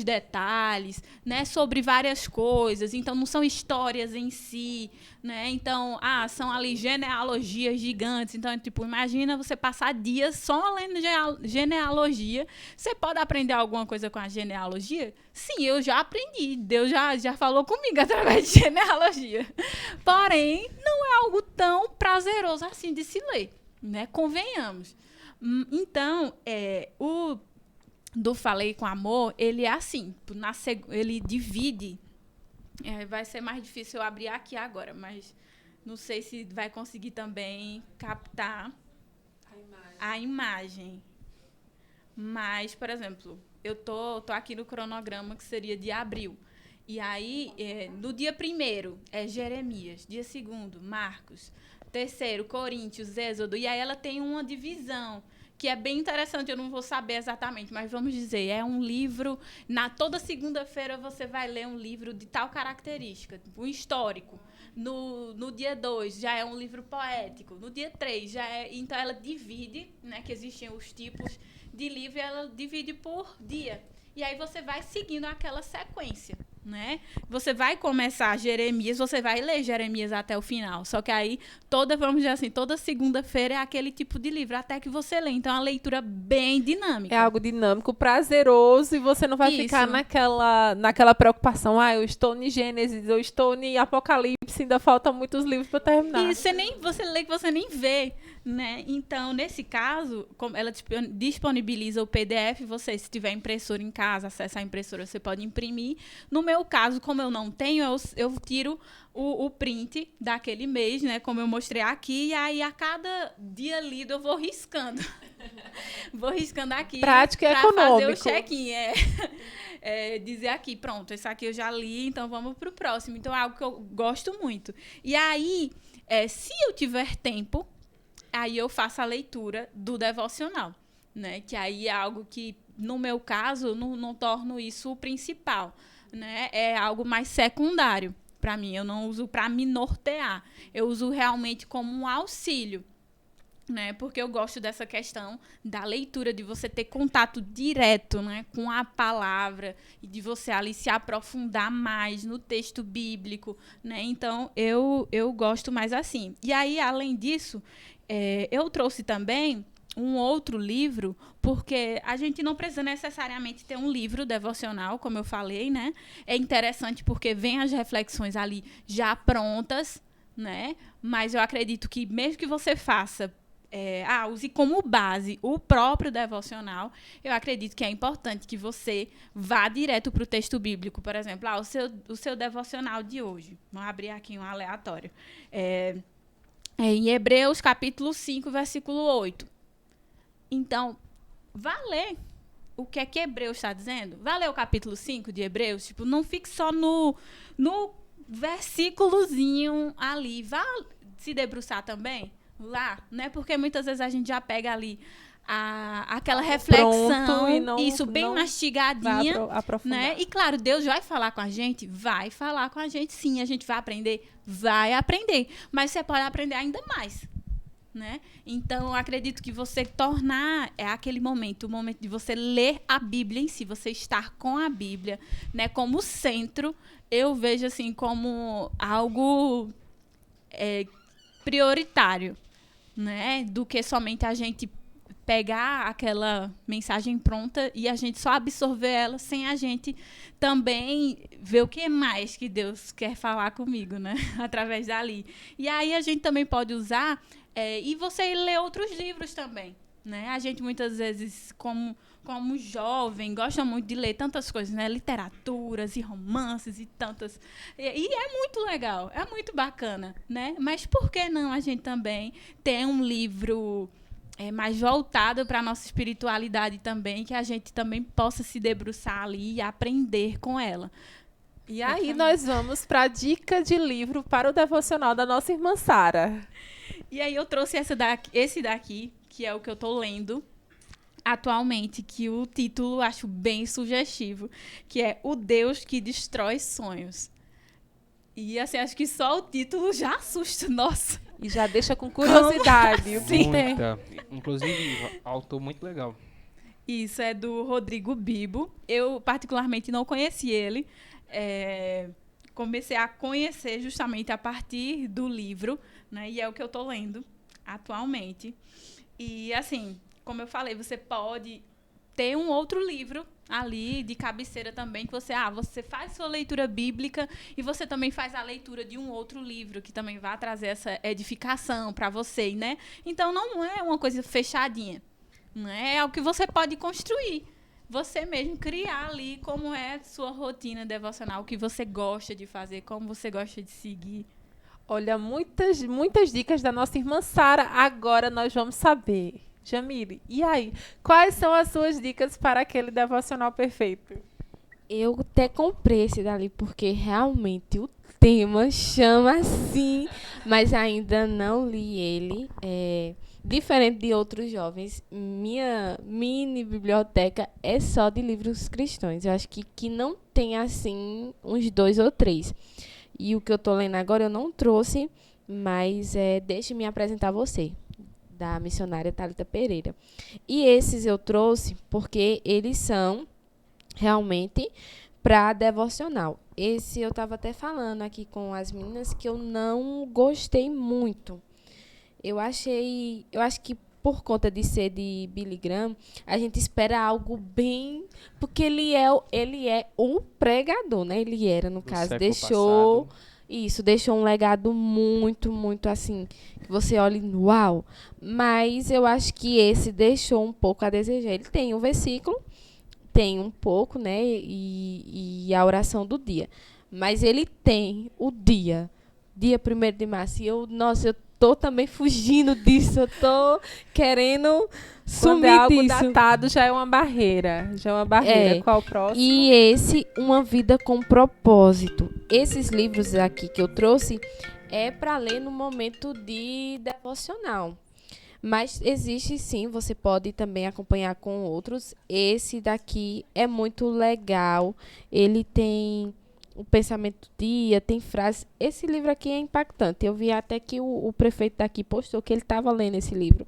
detalhes, né, sobre várias coisas. Então, não são histórias em si, né? Então, são ali genealogias gigantes. Então, tipo, imagina você passar dias só lendo genealogia. Você pode aprender alguma coisa com a genealogia? Sim, eu já aprendi. Deus já falou comigo através de genealogia. Porém, não é algo tão prazeroso assim de se ler, né? Convenhamos. Então, o do Falei com Amor, ele é assim, ele divide. Vai ser mais difícil eu abrir aqui agora, mas não sei se vai conseguir também captar a imagem. Mas, por exemplo, eu tô aqui no cronograma que seria de abril. E aí, no dia 1º, é Jeremias. Dia 2º, Marcos. 3º, Coríntios, Êxodo. E aí ela tem uma divisão que é bem interessante. Eu não vou saber exatamente, mas vamos dizer, é um livro... Toda segunda-feira você vai ler um livro de tal característica, um histórico. No dia 2 já é um livro poético. No dia 3 já é... Então, ela divide, né, que existem os tipos de livro, e ela divide por dia. E aí você vai seguindo aquela sequência, né? Você vai começar Jeremias, você vai ler Jeremias até o final. Só que aí, vamos dizer assim, toda segunda-feira é aquele tipo de livro, até que você lê. Então, é uma leitura bem dinâmica. É algo dinâmico, prazeroso, e você não vai ficar naquela preocupação. Eu estou em Gênesis, eu estou em Apocalipse, ainda faltam muitos livros para terminar. E você lê que você nem vê, né? Então, nesse caso, como ela disponibiliza o PDF, você, se tiver impressora em casa, acessa a impressora, você pode imprimir. No meu caso, como eu não tenho, eu tiro o print daquele mês, né? Como eu mostrei aqui, e aí a cada dia lido eu vou riscando. Vou riscando aqui. Prático e econômico. Fazer o check-in, dizer aqui, pronto, esse aqui eu já li, então vamos pro próximo. Então é algo que eu gosto muito. E aí, se eu tiver tempo, aí eu faço a leitura do devocional, né? Que aí é algo que, no meu caso, não torno isso o principal, né? É algo mais secundário para mim. Eu não uso para me nortear. Eu uso realmente como um auxílio, né? Porque eu gosto dessa questão da leitura, de você ter contato direto, né, com a palavra, e de você ali se aprofundar mais no texto bíblico, né? Então, eu gosto mais assim. E aí, além disso, eu trouxe também um outro livro, porque a gente não precisa necessariamente ter um livro devocional, como eu falei, né? É interessante porque vem as reflexões ali já prontas, né? Mas eu acredito que mesmo que você faça, use como base o próprio devocional, eu acredito que é importante que você vá direto para o texto bíblico. Por exemplo, o seu devocional de hoje. Vamos abrir aqui um aleatório. Em Hebreus, capítulo 5, versículo 8. Então, vá ler o que é que Hebreus está dizendo. Vá ler o capítulo 5 de Hebreus. Tipo, não fique só no versículozinho ali. Vá se debruçar também lá, né? Porque muitas vezes a gente já pega ali aquela reflexão, isso bem mastigadinha, né? E claro, Deus vai falar com a gente? Vai falar com a gente, sim. A gente vai aprender? Vai aprender. Mas você pode aprender ainda mais, né? Então, eu acredito que você tornar aquele momento, o momento de você ler a Bíblia em si, você estar com a Bíblia, né, como centro, eu vejo assim como algo prioritário, né, do que somente a gente pegar aquela mensagem pronta e a gente só absorver ela sem a gente também ver o que mais que Deus quer falar comigo, né? Através dali. E aí a gente também pode usar e você lê outros livros também, né? A gente muitas vezes, como jovem, gosta muito de ler tantas coisas, né? Literaturas e romances e tantas. E é muito legal, é muito bacana, né? Mas por que não a gente também ter um livro mais voltado para a nossa espiritualidade também, que a gente também possa se debruçar ali e aprender com ela. E aí nós vamos para a dica de livro para o devocional da nossa irmã Sara. E aí eu trouxe esse daqui, que é o que eu estou lendo atualmente, que o título acho bem sugestivo, que é O Deus que Destrói Sonhos. E assim, acho que só o título já assusta, nossa. E já deixa com curiosidade. Muita. Inclusive, autor muito legal. Isso, é do Rodrigo Bibo. Eu, particularmente, não conheci ele. Comecei a conhecer justamente a partir do livro, né? E é o que eu estou lendo atualmente. E, assim, como eu falei, você pode ter um outro livro ali de cabeceira também, que você faz sua leitura bíblica e você também faz a leitura de um outro livro que também vai trazer essa edificação para você, né? Então não é uma coisa fechadinha, né? É algo que você pode construir, você mesmo criar ali como é sua rotina devocional, o que você gosta de fazer, como você gosta de seguir. Olha, muitas dicas da nossa irmã Sara. Agora nós vamos saber. Jamile, e aí? Quais são as suas dicas para aquele devocional perfeito? Eu até comprei esse dali, porque realmente o tema chama assim, mas ainda não li ele. Diferente de outros jovens, minha mini biblioteca é só de livros cristãos. Eu acho que não tem, assim, uns 2 ou 3. E o que eu estou lendo agora eu não trouxe, mas deixe-me apresentar você, da missionária Thalita Pereira. E esses eu trouxe porque eles são realmente para devocional. Esse eu estava até falando aqui com as meninas que eu não gostei muito. Eu acho que por conta de ser de Billy Graham, a gente espera algo bem... Porque ele é o pregador, né? Ele era, no caso, deixou... Passado. Isso, deixou um legado muito, muito assim, que você olha e uau. Mas eu acho que esse deixou um pouco a desejar. Ele tem um versículo, tem um pouco, né, e a oração do dia. Mas ele tem o dia 1º de março. E eu tô também fugindo disso, eu tô querendo sumir Quando é algo disso. datado, já é uma barreira. Qual o próximo? E esse, Uma Vida com Propósito. Esses livros aqui que eu trouxe é para ler no momento de devocional. Mas existe sim, você pode também acompanhar com outros. Esse daqui é muito legal. Ele tem o pensamento do dia, tem frases. Esse livro aqui é impactante. Eu vi até que o prefeito daqui postou que ele estava lendo esse livro.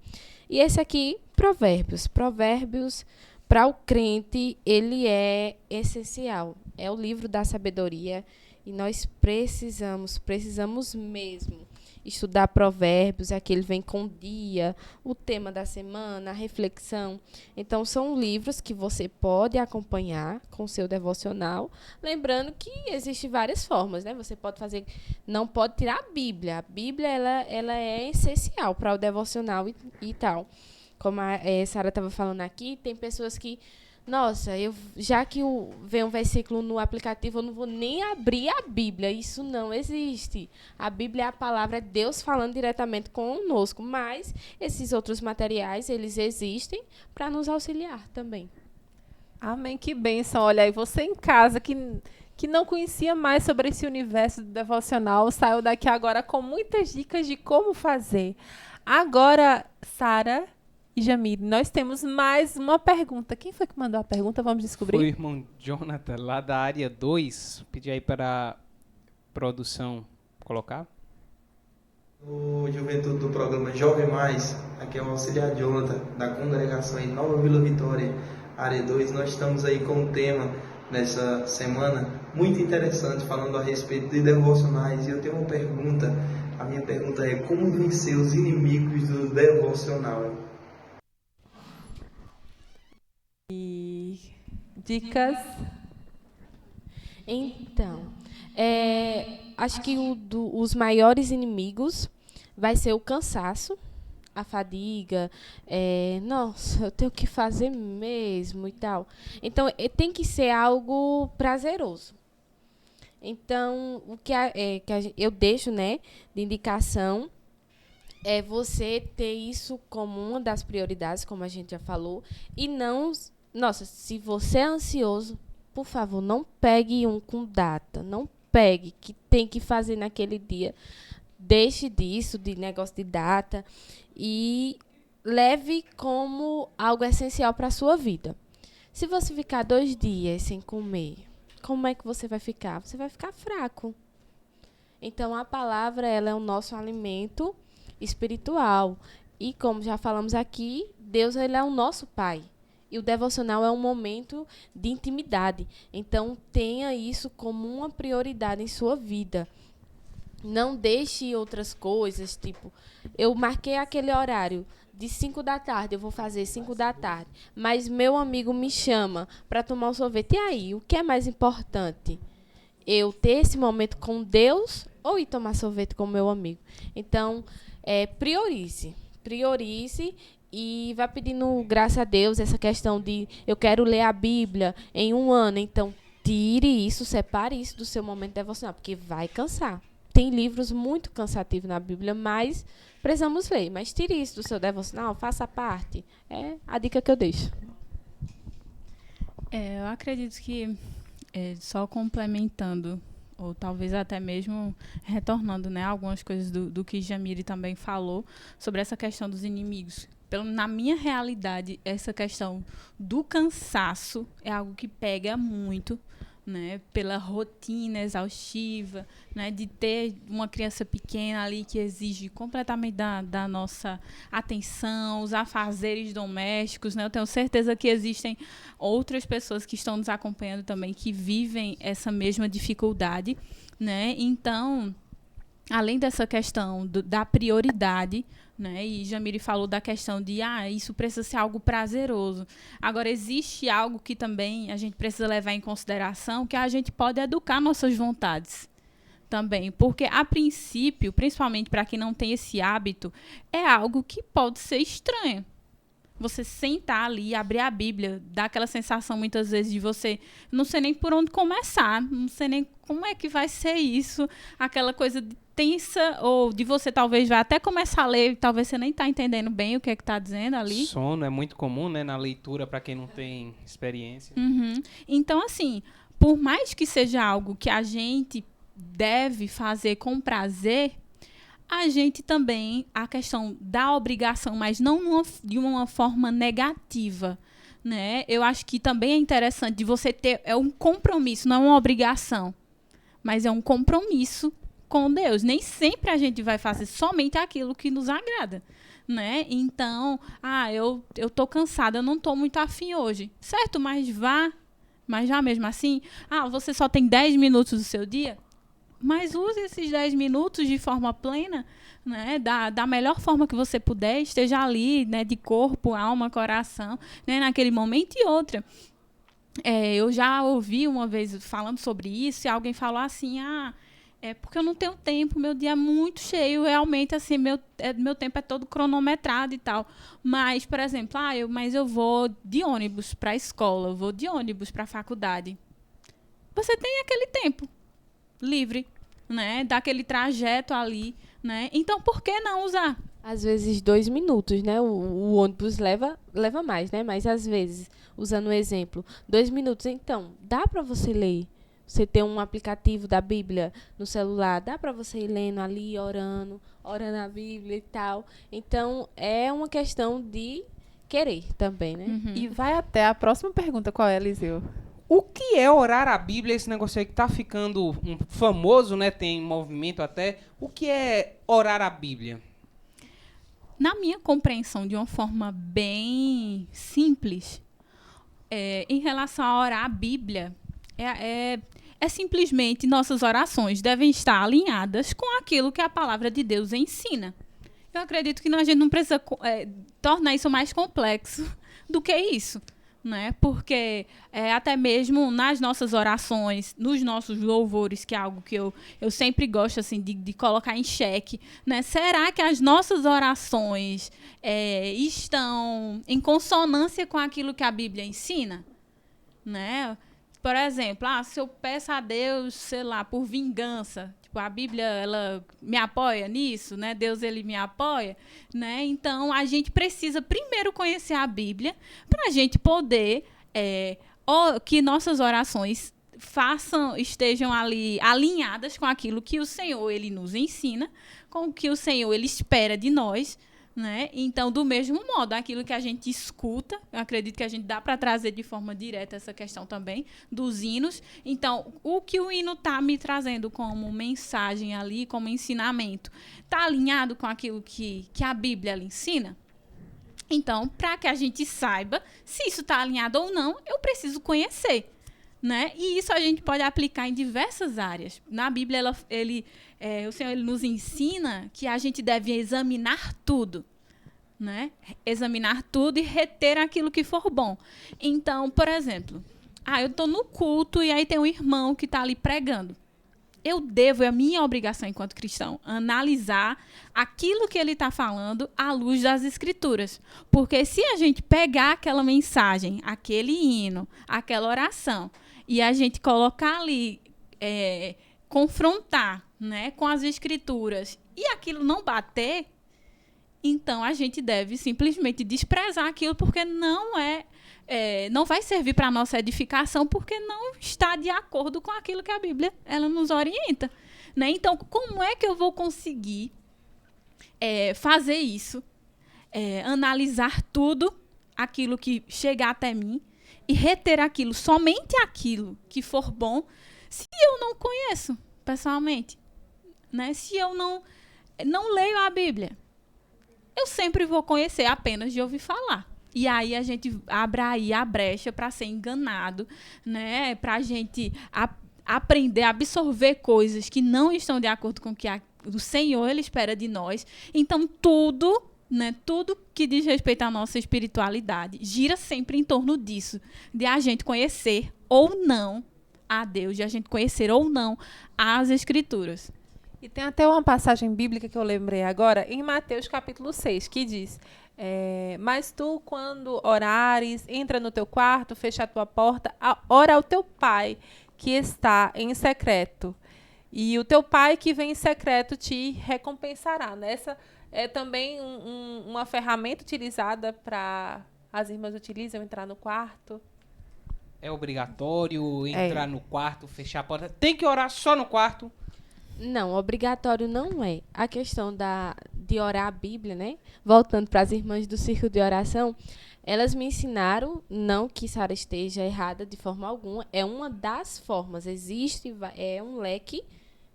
E esse aqui, Provérbios. Provérbios, para o crente, ele é essencial. É o livro da sabedoria. E nós precisamos mesmo estudar Provérbios. Aqui ele vem com o dia, o tema da semana, a reflexão. Então, são livros que você pode acompanhar com o seu devocional. Lembrando que existem várias formas, né? Você pode fazer... Não pode tirar a Bíblia. A Bíblia, ela é essencial para o devocional e tal. Como a Sara estava falando aqui, tem pessoas que... Nossa, já que vem um versículo no aplicativo, eu não vou nem abrir a Bíblia. Isso não existe. A Bíblia é a palavra de Deus falando diretamente conosco. Mas esses outros materiais, eles existem para nos auxiliar também. Amém, que bênção. Olha aí, você em casa que não conhecia mais sobre esse universo do devocional, saiu daqui agora com muitas dicas de como fazer. Agora, Sara e Jamile, nós temos mais uma pergunta. Quem foi que mandou a pergunta? Vamos descobrir. Foi o irmão Jonathan, lá da área 2. Pedi aí para a produção colocar. O Juventude do programa programa Jovem Mais. Aqui é o auxiliar Jonathan, da congregação em Nova Vila Vitória, área 2. Nós estamos aí com um tema nessa semana muito interessante, falando a respeito de devocionais. E eu tenho uma pergunta. A minha pergunta é: como vencer os inimigos do devocional? E dicas? Então, acho que os maiores inimigos vai ser o cansaço, a fadiga, nossa, eu tenho que fazer mesmo e tal. Então, tem que ser algo prazeroso. Então, o que eu deixo, né, de indicação é você ter isso como uma das prioridades, como a gente já falou, e não... Nossa, se você é ansioso, por favor, não pegue um com data, não pegue que tem que fazer naquele dia. Deixe disso, de negócio de data, e leve como algo essencial para a sua vida. Se você ficar 2 dias sem comer, como é que você vai ficar? Você vai ficar fraco. Então, a palavra, ela é o nosso alimento espiritual. E, como já falamos aqui, Deus, ele é o nosso Pai. E o devocional é um momento de intimidade. Então, tenha isso como uma prioridade em sua vida. Não deixe outras coisas, tipo, eu marquei aquele horário de 5 da tarde, eu vou fazer 5 da tarde, mas meu amigo me chama para tomar um sorvete. E aí, o que é mais importante? Eu ter esse momento com Deus ou ir tomar sorvete com meu amigo? Então, priorize e vá pedindo graça a Deus. Essa questão de eu quero ler a Bíblia em 1 ano, então tire isso, separe isso do seu momento devocional, porque vai cansar. Tem livros muito cansativos na Bíblia, mas precisamos ler. Mas tire isso do seu devocional, faça parte. É a dica que eu deixo. Eu acredito que, só complementando, ou talvez até mesmo retornando, né, algumas coisas do que Jamile também falou, sobre essa questão dos inimigos. Na minha realidade, essa questão do cansaço é algo que pega muito, né, pela rotina exaustiva, né, de ter uma criança pequena ali que exige completamente da nossa atenção, os afazeres domésticos, né. Eu tenho certeza que existem outras pessoas que estão nos acompanhando também que vivem essa mesma dificuldade, né. Então, além dessa questão da prioridade, né, e Jamile falou da questão de isso precisa ser algo prazeroso. Agora, existe algo que também a gente precisa levar em consideração, que a gente pode educar nossas vontades também, porque a princípio, principalmente para quem não tem esse hábito, é algo que pode ser estranho. Você sentar ali, abrir a Bíblia, dá aquela sensação muitas vezes de você não sei nem por onde começar, não sei nem como é que vai ser isso, aquela coisa tensa, ou de você talvez vai até começar a ler, talvez você nem está entendendo bem o que é que está dizendo ali. Sono é muito comum, né, na leitura, para quem não tem experiência. Uhum. Então, assim, por mais que seja algo que a gente deve fazer com prazer, a gente também, a questão da obrigação, mas não de uma forma negativa, né? Eu acho que também é interessante de você ter um compromisso, não é uma obrigação, mas é um compromisso com Deus. Nem sempre a gente vai fazer somente aquilo que nos agrada, né? Então, eu tô cansada, eu não tô muito afim hoje. Certo, mas já mesmo assim, você só tem 10 minutos do seu dia? Mas use esses 10 minutos de forma plena, né, da melhor forma que você puder, esteja ali, né, de corpo, alma, coração, né, naquele momento. E outra, eu já ouvi uma vez falando sobre isso, e alguém falou assim, porque eu não tenho tempo, meu dia é muito cheio, realmente, assim, meu tempo é todo cronometrado e tal. Mas, por exemplo, eu vou de ônibus para a escola, eu vou de ônibus para a faculdade. Você tem aquele tempo livre, né, daquele trajeto ali, né, então por que não usar? Às vezes 2 minutos, né, o ônibus leva mais, né, mas às vezes, usando o exemplo, 2 minutos, então, dá para você ler, você tem um aplicativo da Bíblia no celular, dá para você ir lendo ali, orando a Bíblia e tal, então é uma questão de querer também, né. Uhum. E vai até a próxima pergunta, qual é, Eliseu? O que é orar a Bíblia? Esse negócio aí que tá ficando famoso, né? Tem movimento até. O que é orar a Bíblia? na minha compreensão, de uma forma bem simples, em relação a orar a Bíblia, é simplesmente nossas orações devem estar alinhadas com aquilo que a palavra de Deus ensina. Eu acredito que a gente não precisa tornar isso mais complexo do que isso, né? Porque até mesmo nas nossas orações, nos nossos louvores, que é algo que eu sempre gosto assim, de colocar em xeque, né? Será que as nossas orações estão em consonância com aquilo que a Bíblia ensina? Né? Por exemplo, se eu peço a Deus, sei lá, por vingança, tipo, a Bíblia, ela me apoia nisso, né? Deus, ele me apoia, né? Então, a gente precisa primeiro conhecer a Bíblia para a gente poder que nossas orações estejam ali alinhadas com aquilo que o Senhor, ele nos ensina, com o que o Senhor, ele espera de nós, né? Então, do mesmo modo, aquilo que a gente escuta, eu acredito que a gente dá para trazer de forma direta essa questão também dos hinos. Então, o que o hino está me trazendo como mensagem ali, como ensinamento, está alinhado com aquilo que a Bíblia ela ensina? Então, para que a gente saiba se isso está alinhado ou não, eu preciso conhecer, né? E isso a gente pode aplicar em diversas áreas. Na Bíblia, o Senhor ele nos ensina que a gente deve examinar tudo, né? Examinar tudo e reter aquilo que for bom. Então, por exemplo, eu estou no culto e aí tem um irmão que está ali pregando. Eu devo, é a minha obrigação enquanto cristão, analisar aquilo que ele está falando à luz das Escrituras. Porque se a gente pegar aquela mensagem, aquele hino, aquela oração, e a gente colocar ali, confrontar, né, com as Escrituras, e aquilo não bater, então a gente deve simplesmente desprezar aquilo, porque não vai servir para a nossa edificação, porque não está de acordo com aquilo que a Bíblia ela nos orienta, né? Então, como é que eu vou conseguir fazer isso, analisar tudo aquilo que chegar até mim e reter aquilo, somente aquilo que for bom, se eu não conheço pessoalmente, né? Se eu não leio a Bíblia, eu sempre vou conhecer apenas de ouvir falar. E aí a gente abre aí a brecha para ser enganado, né? Para a gente aprender, absorver coisas que não estão de acordo com o que o Senhor ele espera de nós. Então, tudo, né? Tudo que diz respeito à nossa espiritualidade gira sempre em torno disso, de a gente conhecer ou não a Deus, de a gente conhecer ou não as Escrituras. E tem até uma passagem bíblica que eu lembrei agora, em Mateus capítulo 6, que diz: mas tu, quando orares, entra no teu quarto, fecha a tua porta, ora ao teu pai que está em secreto, e o teu pai que vem em secreto te recompensará. Essa é também uma ferramenta utilizada para as irmãs utilizam, entrar no quarto. É obrigatório entrar no quarto, fechar a porta? Tem que orar só no quarto? Não, obrigatório não é. A questão de orar a Bíblia, né? Voltando para as irmãs do círculo de oração, elas me ensinaram, não que Sara esteja errada de forma alguma, é uma das formas, existe, é um leque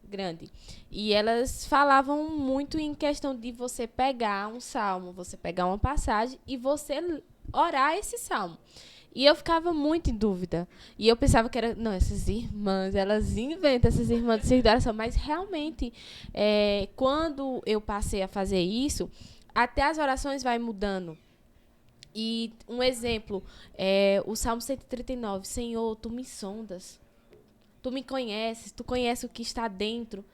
grande. E elas falavam muito em questão de você pegar um salmo, você pegar uma passagem e você orar esse salmo. E eu ficava muito em dúvida. E eu pensava que era... Não, essas irmãs, elas inventam, essas irmãs de círculo de oração. Mas, realmente, quando eu passei a fazer isso, até as orações vai mudando. E um exemplo, o Salmo 139. Senhor, tu me sondas. Tu me conheces, tu conheces o que está dentro.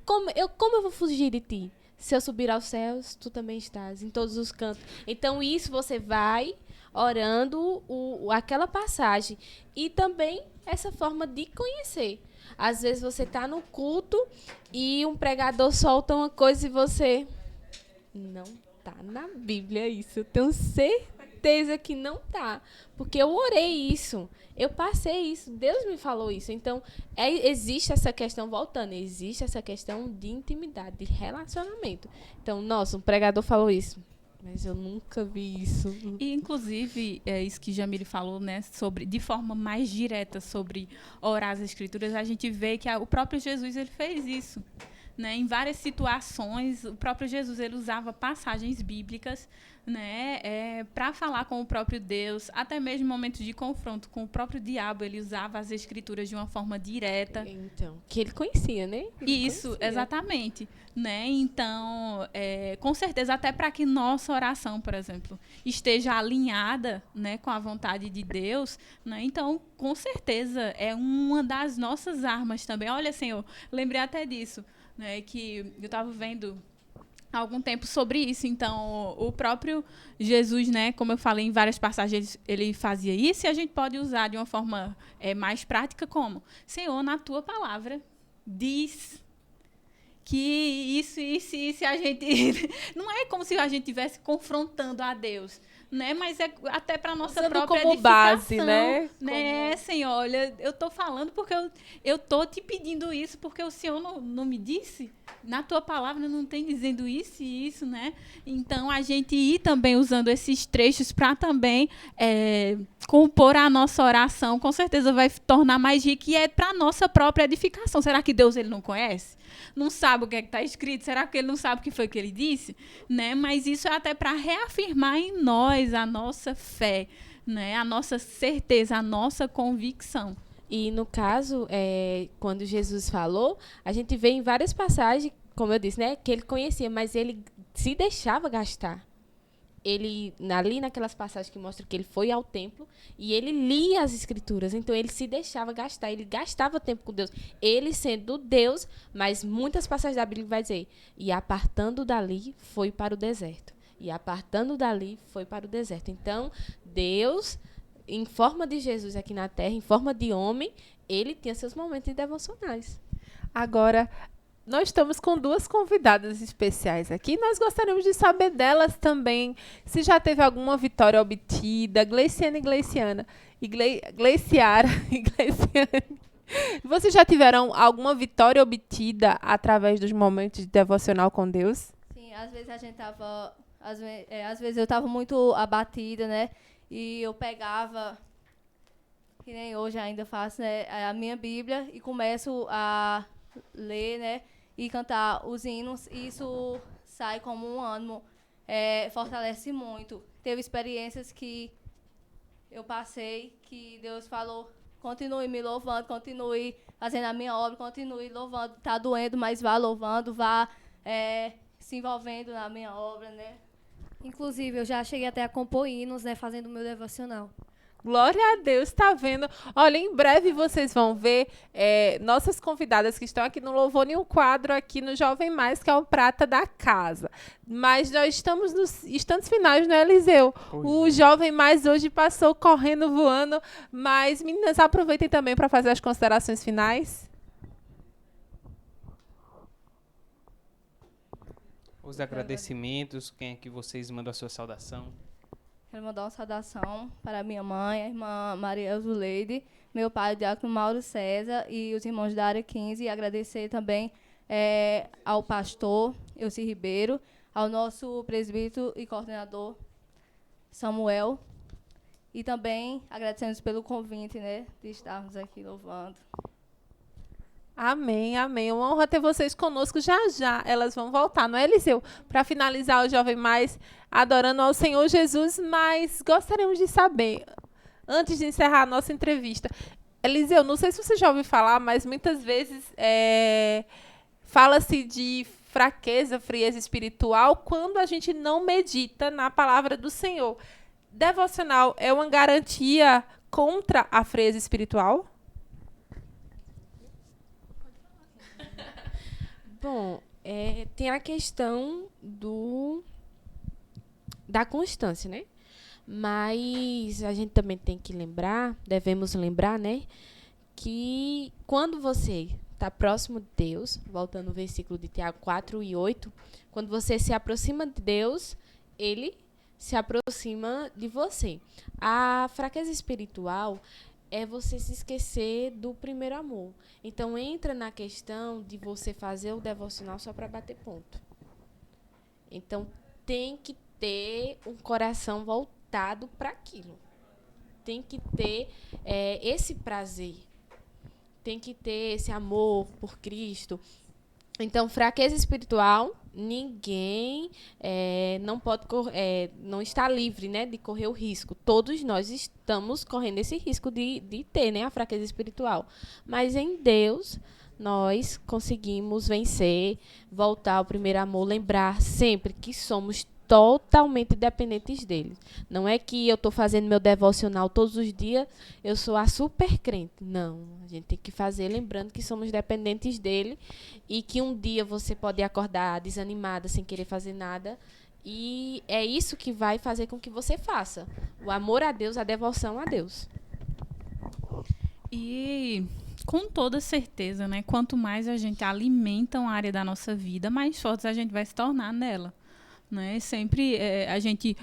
Como eu vou fugir de ti? Se eu subir aos céus, tu também estás em todos os cantos. Então, isso você vai orando aquela passagem. E também essa forma de conhecer. Às vezes você está no culto e um pregador solta uma coisa e você... Não está na Bíblia isso. Eu tenho certeza que não está. Porque eu orei isso. Eu passei isso. Deus me falou isso. Então, existe essa questão, voltando, existe essa questão de intimidade, de relacionamento. Então, nossa, um pregador falou isso. Mas eu nunca vi isso. E, inclusive, isso que Jamile falou, né, de forma mais direta sobre orar as Escrituras, a gente vê que o próprio Jesus ele fez isso. né? Em várias situações, o próprio Jesus ele usava passagens bíblicas, né, para falar com o próprio Deus, até mesmo em momentos de confronto com o próprio diabo, ele usava as escrituras de uma forma direta. Então, que ele conhecia, né? Isso, exatamente. Né? Então, com certeza, até para que nossa oração, por exemplo, esteja alinhada, né, com a vontade de Deus, né? Então, com certeza, é uma das nossas armas também. Olha, Senhor, lembrei até disso, né, que eu estava vendo há algum tempo sobre isso. Então, o próprio Jesus, né, como eu falei em várias passagens, ele fazia isso, e a gente pode usar de uma forma mais prática como: Senhor, na tua palavra, diz que isso, a gente... Não é como se a gente estivesse confrontando a Deus, né? Mas é até para a nossa usando própria como edificação. base, né? Como... Senhor, olha, eu estou falando porque eu estou te pedindo isso, porque o Senhor não me disse? Na tua palavra não tem dizendo isso e isso, né? Então, a gente ir também usando esses trechos para também compor a nossa oração, com certeza vai tornar mais rica, e é para a nossa própria edificação. Será que Deus ele não conhece? Não sabe o que está escrito? Será que ele não sabe o que foi que ele disse? Né? Mas isso é até para reafirmar em nós a nossa fé, né? A nossa certeza, a nossa convicção. E no caso, quando Jesus falou, a gente vê em várias passagens, como eu disse, né, que ele conhecia, mas ele se deixava gastar. Ele, ali naquelas passagens que mostram que ele foi ao templo e ele lia as escrituras, então ele se deixava gastar, ele gastava tempo com Deus, ele sendo Deus, mas muitas passagens da Bíblia vai dizer: e apartando dali foi para o deserto, e apartando dali foi para o deserto. Então Deus, em forma de Jesus aqui na terra, em forma de homem, ele tinha seus momentos devocionais. Agora, nós estamos com duas convidadas especiais aqui. Nós gostaríamos de saber delas também, se já teve alguma vitória obtida. Gleiciane e Gleiciana. Gleiciara e Gleiciane. Vocês já tiveram alguma vitória obtida através dos momentos de devocional com Deus? Sim, às vezes a gente tava... Às vezes eu estava muito abatida, né? E eu pegava, que nem hoje ainda faço, né, a minha Bíblia e começo a ler, né? E cantar os hinos, e isso sai como um ânimo, fortalece muito. Teve experiências que eu passei, que Deus falou: continue me louvando, continue fazendo a minha obra, continue louvando. Está doendo, mas vá louvando, vá se envolvendo na minha obra, né? Inclusive, eu já cheguei até a compor hinos, né, fazendo o meu devocional. Glória a Deus, tá vendo? Olha, em breve vocês vão ver nossas convidadas que estão aqui no Louvor em um quadro aqui no Jovem Mais, que é o Prata da Casa. Mas nós estamos nos instantes finais, não é, Eliseu? O Jovem Mais hoje passou correndo, voando. Mas, meninas, aproveitem também para fazer as considerações finais. Os agradecimentos, quem é que vocês mandam a sua saudação? Quero mandar uma saudação para minha mãe, a irmã Maria Zuleide, meu pai, o diácono Mauro César, e os irmãos da área 15. E agradecer também ao pastor Elci Ribeiro, ao nosso presbítero e coordenador Samuel. E também agradecemos pelo convite, né, de estarmos aqui louvando. Amém, amém. Uma honra ter vocês conosco. Já, já elas vão voltar, não é, Eliseu? Para finalizar o Jovem Mais, adorando ao Senhor Jesus, mas gostaríamos de saber, antes de encerrar a nossa entrevista, Eliseu, não sei se você já ouviu falar, mas muitas vezes fala-se de fraqueza, frieza espiritual, quando a gente não medita na palavra do Senhor. Devocional é uma garantia contra a frieza espiritual? Bom, tem a questão da constância, né? Mas a gente também tem que devemos lembrar, né? Que quando você está próximo de Deus, voltando ao versículo de Tiago 4:8, quando você se aproxima de Deus, Ele se aproxima de você. A fraqueza espiritual é você se esquecer do primeiro amor. Então, entra na questão de você fazer o devocional só para bater ponto. Então, tem que ter um coração voltado para aquilo. Tem que ter esse prazer. Tem que ter esse amor por Cristo. Então, fraqueza espiritual, ninguém não está livre, né, de correr o risco. Todos nós estamos correndo esse risco de ter, né, a fraqueza espiritual. Mas em Deus, nós conseguimos vencer, voltar ao primeiro amor, lembrar sempre que somos totalmente dependentes dele. Não é que eu estou fazendo meu devocional todos os dias, eu sou a super crente. Não, a gente tem que fazer lembrando que somos dependentes dele e que um dia você pode acordar desanimada, sem querer fazer nada, e é isso que vai fazer com que você faça. O amor a Deus, a devoção a Deus. E com toda certeza, né, quanto mais a gente alimenta uma área da nossa vida, mais fortes a gente vai se tornar nela. Né? Sempre a gente,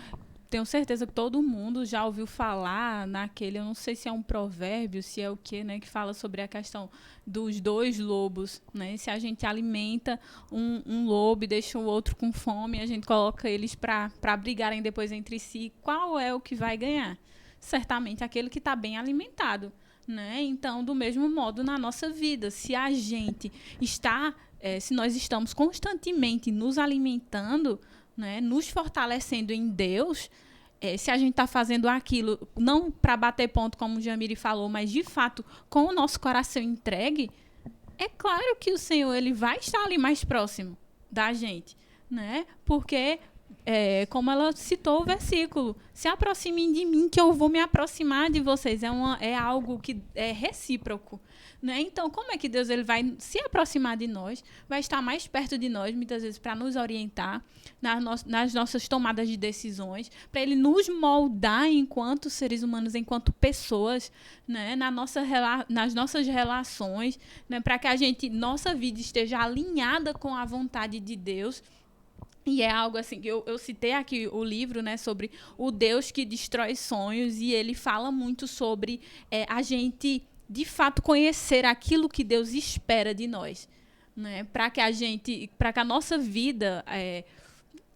tenho certeza que todo mundo já ouviu falar naquele, eu não sei se é um provérbio, se é o quê, né, que fala sobre a questão dos 2 lobos, né? Se a gente alimenta um lobo e deixa o outro com fome, a gente coloca eles para brigarem depois entre si, qual é o que vai ganhar? Certamente aquele que está bem alimentado. Né? Então, do mesmo modo, na nossa vida, se a gente se nós estamos constantemente nos alimentando, né, nos fortalecendo em Deus, se a gente está fazendo aquilo, não para bater ponto, como o Jamiri falou, mas de fato, com o nosso coração entregue, é claro que o Senhor ele vai estar ali mais próximo da gente, né? Porque, como ela citou o versículo, se aproximem de mim que eu vou me aproximar de vocês. É algo que é recíproco. Né? Então, como é que Deus ele vai se aproximar de nós, vai estar mais perto de nós, muitas vezes, para nos orientar nas nossas tomadas de decisões, para Ele nos moldar enquanto seres humanos, enquanto pessoas, né? Nas nossas relações, né? Para que nossa vida esteja alinhada com a vontade de Deus. E é algo assim, que eu citei aqui o livro, né, sobre o Deus que destrói sonhos, e ele fala muito sobre a gente de fato conhecer aquilo que Deus espera de nós, né? Para que a nossa vida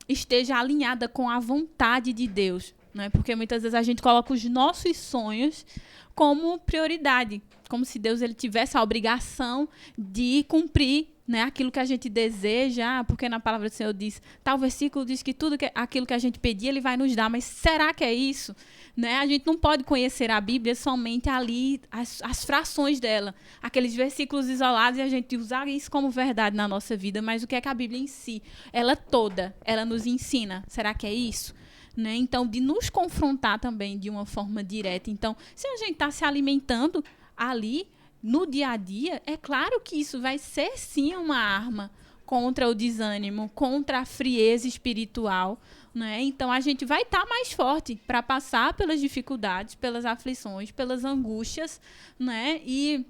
esteja alinhada com a vontade de Deus, né? Porque muitas vezes a gente coloca os nossos sonhos como prioridade, como se Deus ele tivesse a obrigação de cumprir, né, aquilo que a gente deseja, porque na palavra do Senhor diz, tal versículo diz que tudo aquilo que a gente pedir, Ele vai nos dar, mas será que é isso? Né? A gente não pode conhecer a Bíblia somente ali, as frações dela, aqueles versículos isolados, e a gente usar isso como verdade na nossa vida, mas o que é que a Bíblia em si, ela toda, ela nos ensina, será que é isso? Né? Então, de nos confrontar também de uma forma direta. Então, se a gente está se alimentando ali, no dia a dia, é claro que isso vai ser, sim, uma arma contra o desânimo, contra a frieza espiritual, né? Então, a gente vai estar mais forte para passar pelas dificuldades, pelas aflições, pelas angústias, né? E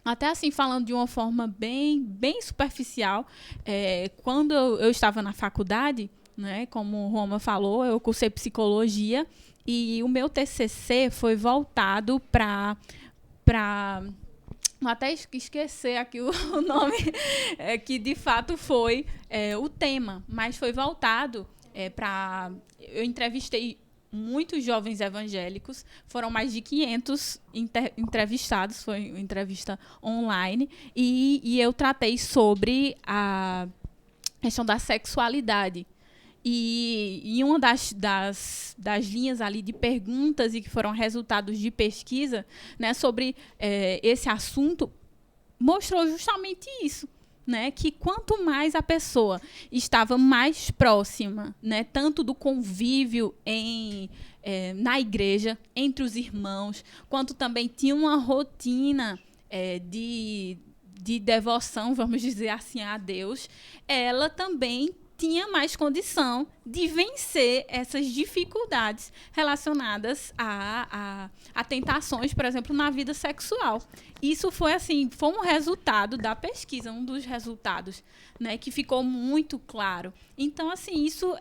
até assim, falando de uma forma bem, bem superficial, quando eu estava na faculdade, né, como Roma falou, eu cursei psicologia, e o meu TCC foi voltado para vou até esquecer aqui o nome, que de fato foi o tema, mas foi voltado para... Eu entrevistei muitos jovens evangélicos, foram mais de 500 entrevistados, foi uma entrevista online, e eu tratei sobre a questão da sexualidade. E uma das linhas ali de perguntas e que foram resultados de pesquisa, né, sobre esse assunto, mostrou justamente isso, né, que quanto mais a pessoa estava mais próxima, né, tanto do convívio na igreja, entre os irmãos, quanto também tinha uma rotina de devoção, vamos dizer assim, a Deus, ela também tinha mais condição de vencer essas dificuldades relacionadas a tentações, por exemplo, na vida sexual. Isso foi um resultado da pesquisa, um dos resultados, né, que ficou muito claro. Então, assim, isso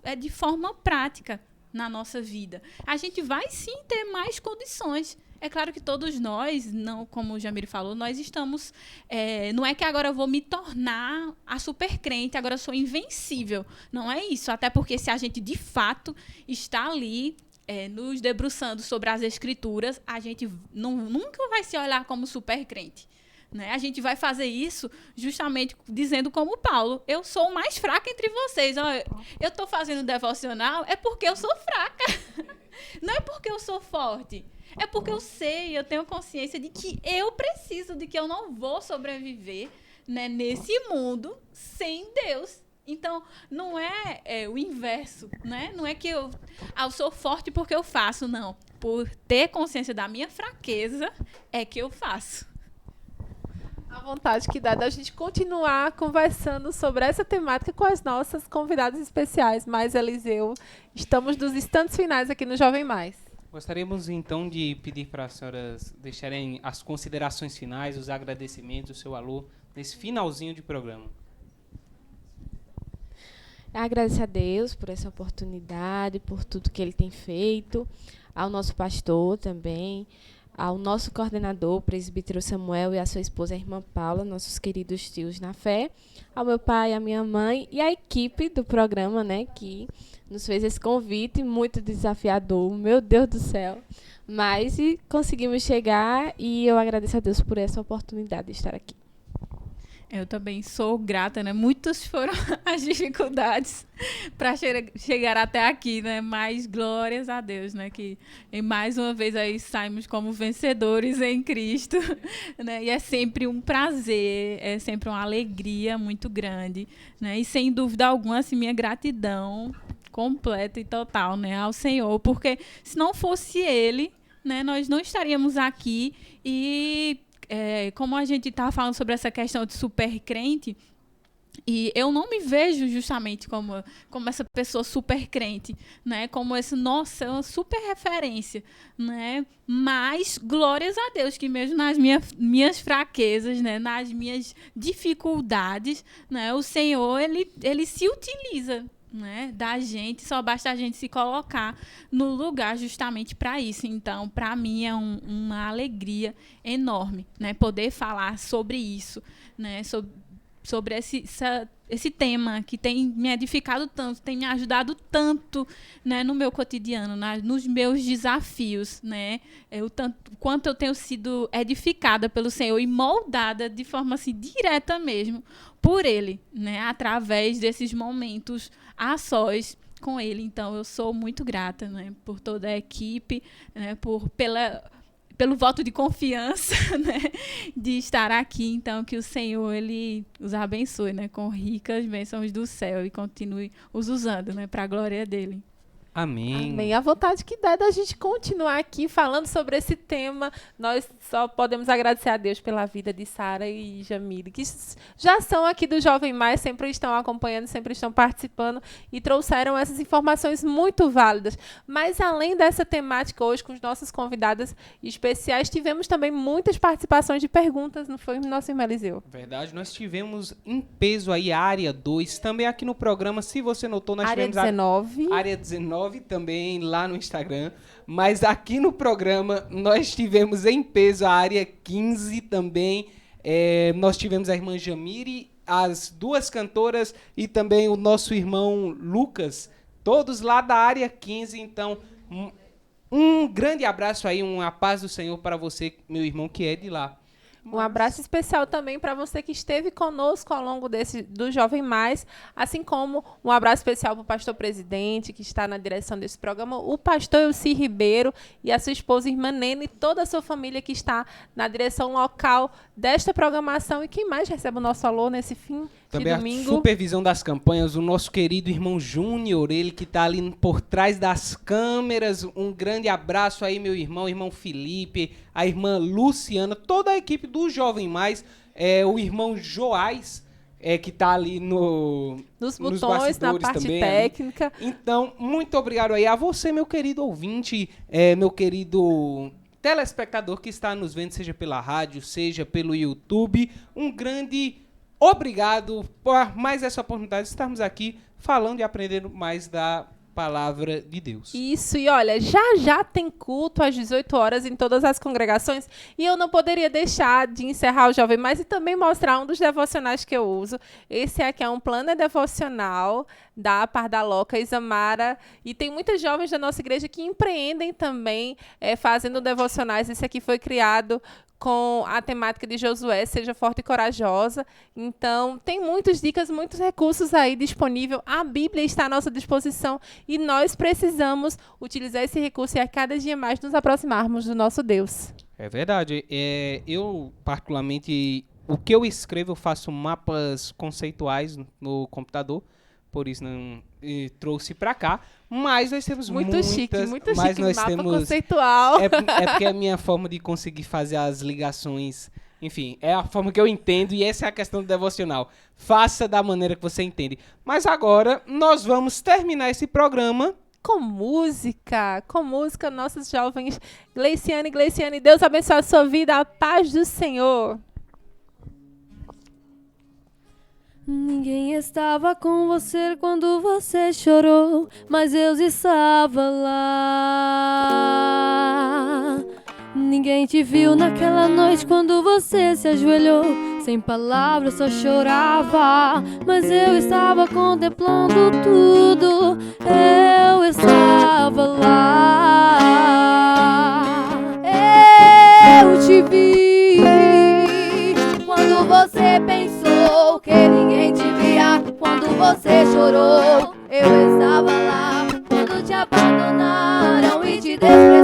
é de forma prática na nossa vida. A gente vai sim ter mais condições. É claro que todos nós, não, como o Jamiri falou, nós estamos... não é que agora eu vou me tornar a super crente, agora eu sou invencível. Não é isso. Até porque se a gente, de fato, está ali nos debruçando sobre as Escrituras, a gente nunca vai se olhar como super crente. Né? A gente vai fazer isso justamente dizendo como Paulo, eu sou o mais fraca entre vocês. Eu estou fazendo devocional, é porque eu sou fraca. Não é porque eu sou forte. É porque eu sei, eu tenho consciência de que eu preciso, de que eu não vou sobreviver, né, nesse mundo sem Deus. Então, não é o inverso, né? Não é que eu sou forte porque eu faço, não. Por ter consciência da minha fraqueza, é que eu faço. A vontade que dá da gente continuar conversando sobre essa temática com as nossas convidadas especiais, Mais Eliseu. Estamos nos instantes finais aqui no Jovem Mais. Gostaríamos, então, de pedir para as senhoras deixarem as considerações finais, os agradecimentos, o seu alô, nesse finalzinho de programa. Agradecer a Deus por essa oportunidade, por tudo que Ele tem feito, ao nosso pastor também, ao nosso coordenador, o presbítero Samuel, e a sua esposa, a irmã Paula, nossos queridos tios na fé, ao meu pai, à minha mãe e à equipe do programa, né, que nos fez esse convite muito desafiador, meu Deus do céu. Mas conseguimos chegar e eu agradeço a Deus por essa oportunidade de estar aqui. Eu também sou grata, né? Muitas foram as dificuldades para chegar até aqui, né? Mas glórias a Deus, né? Que mais uma vez aí saímos como vencedores em Cristo, né? E é sempre um prazer, é sempre uma alegria muito grande, né? E sem dúvida alguma, assim, minha gratidão completa e total, né? Ao Senhor, porque se não fosse Ele, né? Nós não estaríamos aqui e como a gente estava falando sobre essa questão de super crente, e eu não me vejo justamente como essa pessoa super crente, né? Como esse, nossa, é uma super referência, né? Mas glórias a Deus que mesmo nas minhas fraquezas, né? Nas minhas dificuldades, né? O Senhor, ele se utiliza, né, da gente, só basta a gente se colocar no lugar justamente para isso. Então, para mim é uma alegria enorme, né, poder falar sobre isso, né, sobre esse tema que tem me edificado tanto, tem me ajudado tanto, né, no meu cotidiano, nos meus desafios, né, quanto eu tenho sido edificada pelo Senhor e moldada de forma assim direta mesmo por Ele, né, através desses momentos a sós com Ele. Então eu sou muito grata, né, por toda a equipe, né, pelo voto de confiança, né, de estar aqui. Então, que o Senhor, Ele os abençoe, né, com ricas bênçãos do céu e continue os usando, né, para a glória dele. Amém. Amém. A vontade que dá da gente continuar aqui falando sobre esse tema. Nós só podemos agradecer a Deus pela vida de Sara e Jamile, que já são aqui do Jovem Mais, sempre estão acompanhando, sempre estão participando e trouxeram essas informações muito válidas. Mas, além dessa temática, hoje, com as nossas convidadas especiais, tivemos também muitas participações de perguntas, não foi, nosso irmão Eliseu? Verdade, nós tivemos em peso aí a área 2, também aqui no programa, se você notou, nós tivemos área 19 também lá no Instagram, mas aqui no programa nós tivemos em peso a área 15 também, nós tivemos a irmã Jamire, as duas cantoras e também o nosso irmão Lucas, todos lá da área 15, então um grande abraço aí, uma paz do Senhor para você, meu irmão, que é de lá. Um abraço especial também para você que esteve conosco ao longo do Jovem Mais, assim como um abraço especial para o pastor presidente, que está na direção desse programa, o pastor Elci Ribeiro e a sua esposa, irmã Nena, e toda a sua família que está na direção local desta programação. E quem mais recebe o nosso alô nesse fim também de domingo? A supervisão das campanhas, o nosso querido irmão Júnior, ele que está ali por trás das câmeras. Um grande abraço aí, meu irmão Felipe, a irmã Luciana, toda a equipe do Jovem Mais, o irmão Joás, que está ali nos botões, na parte também, técnica. Ali. Então, muito obrigado aí a você, meu querido ouvinte, meu querido telespectador que está nos vendo, seja pela rádio, seja pelo YouTube. Um grande obrigado por mais essa oportunidade de estarmos aqui falando e aprendendo mais da palavra de Deus. Isso, e olha, já tem culto às 18 horas em todas as congregações, e eu não poderia deixar de encerrar o Jovem Mais e também mostrar um dos devocionais que eu uso. Esse aqui é um plano devocional da Pardaloca Isamara, e tem muitas jovens da nossa igreja que empreendem também fazendo devocionais. Esse aqui foi criado com a temática de Josué, seja forte e corajosa. Então, tem muitas dicas, muitos recursos aí disponíveis. A Bíblia está à nossa disposição e nós precisamos utilizar esse recurso e a cada dia mais nos aproximarmos do nosso Deus. É verdade. Eu, particularmente, o que eu escrevo, eu faço mapas conceituais no computador, por isso não trouxe para cá. Mas nós temos muito chique, nós mapa temos, conceitual. É porque é a minha forma de conseguir fazer as ligações. Enfim, é a forma que eu entendo e essa é a questão do devocional. Faça da maneira que você entende. Mas agora nós vamos terminar esse programa com música, nossos jovens. Gleiciane, Deus abençoe a sua vida, a paz do Senhor. Ninguém estava com você quando você chorou, mas Deus estava lá. Ninguém te viu naquela noite quando você se ajoelhou, sem palavras só chorava, mas eu estava contemplando tudo, eu estava lá. Eu te vi quando você pensou que ninguém te via, quando você chorou, eu estava lá. Quando te abandonaram e te desprezaram,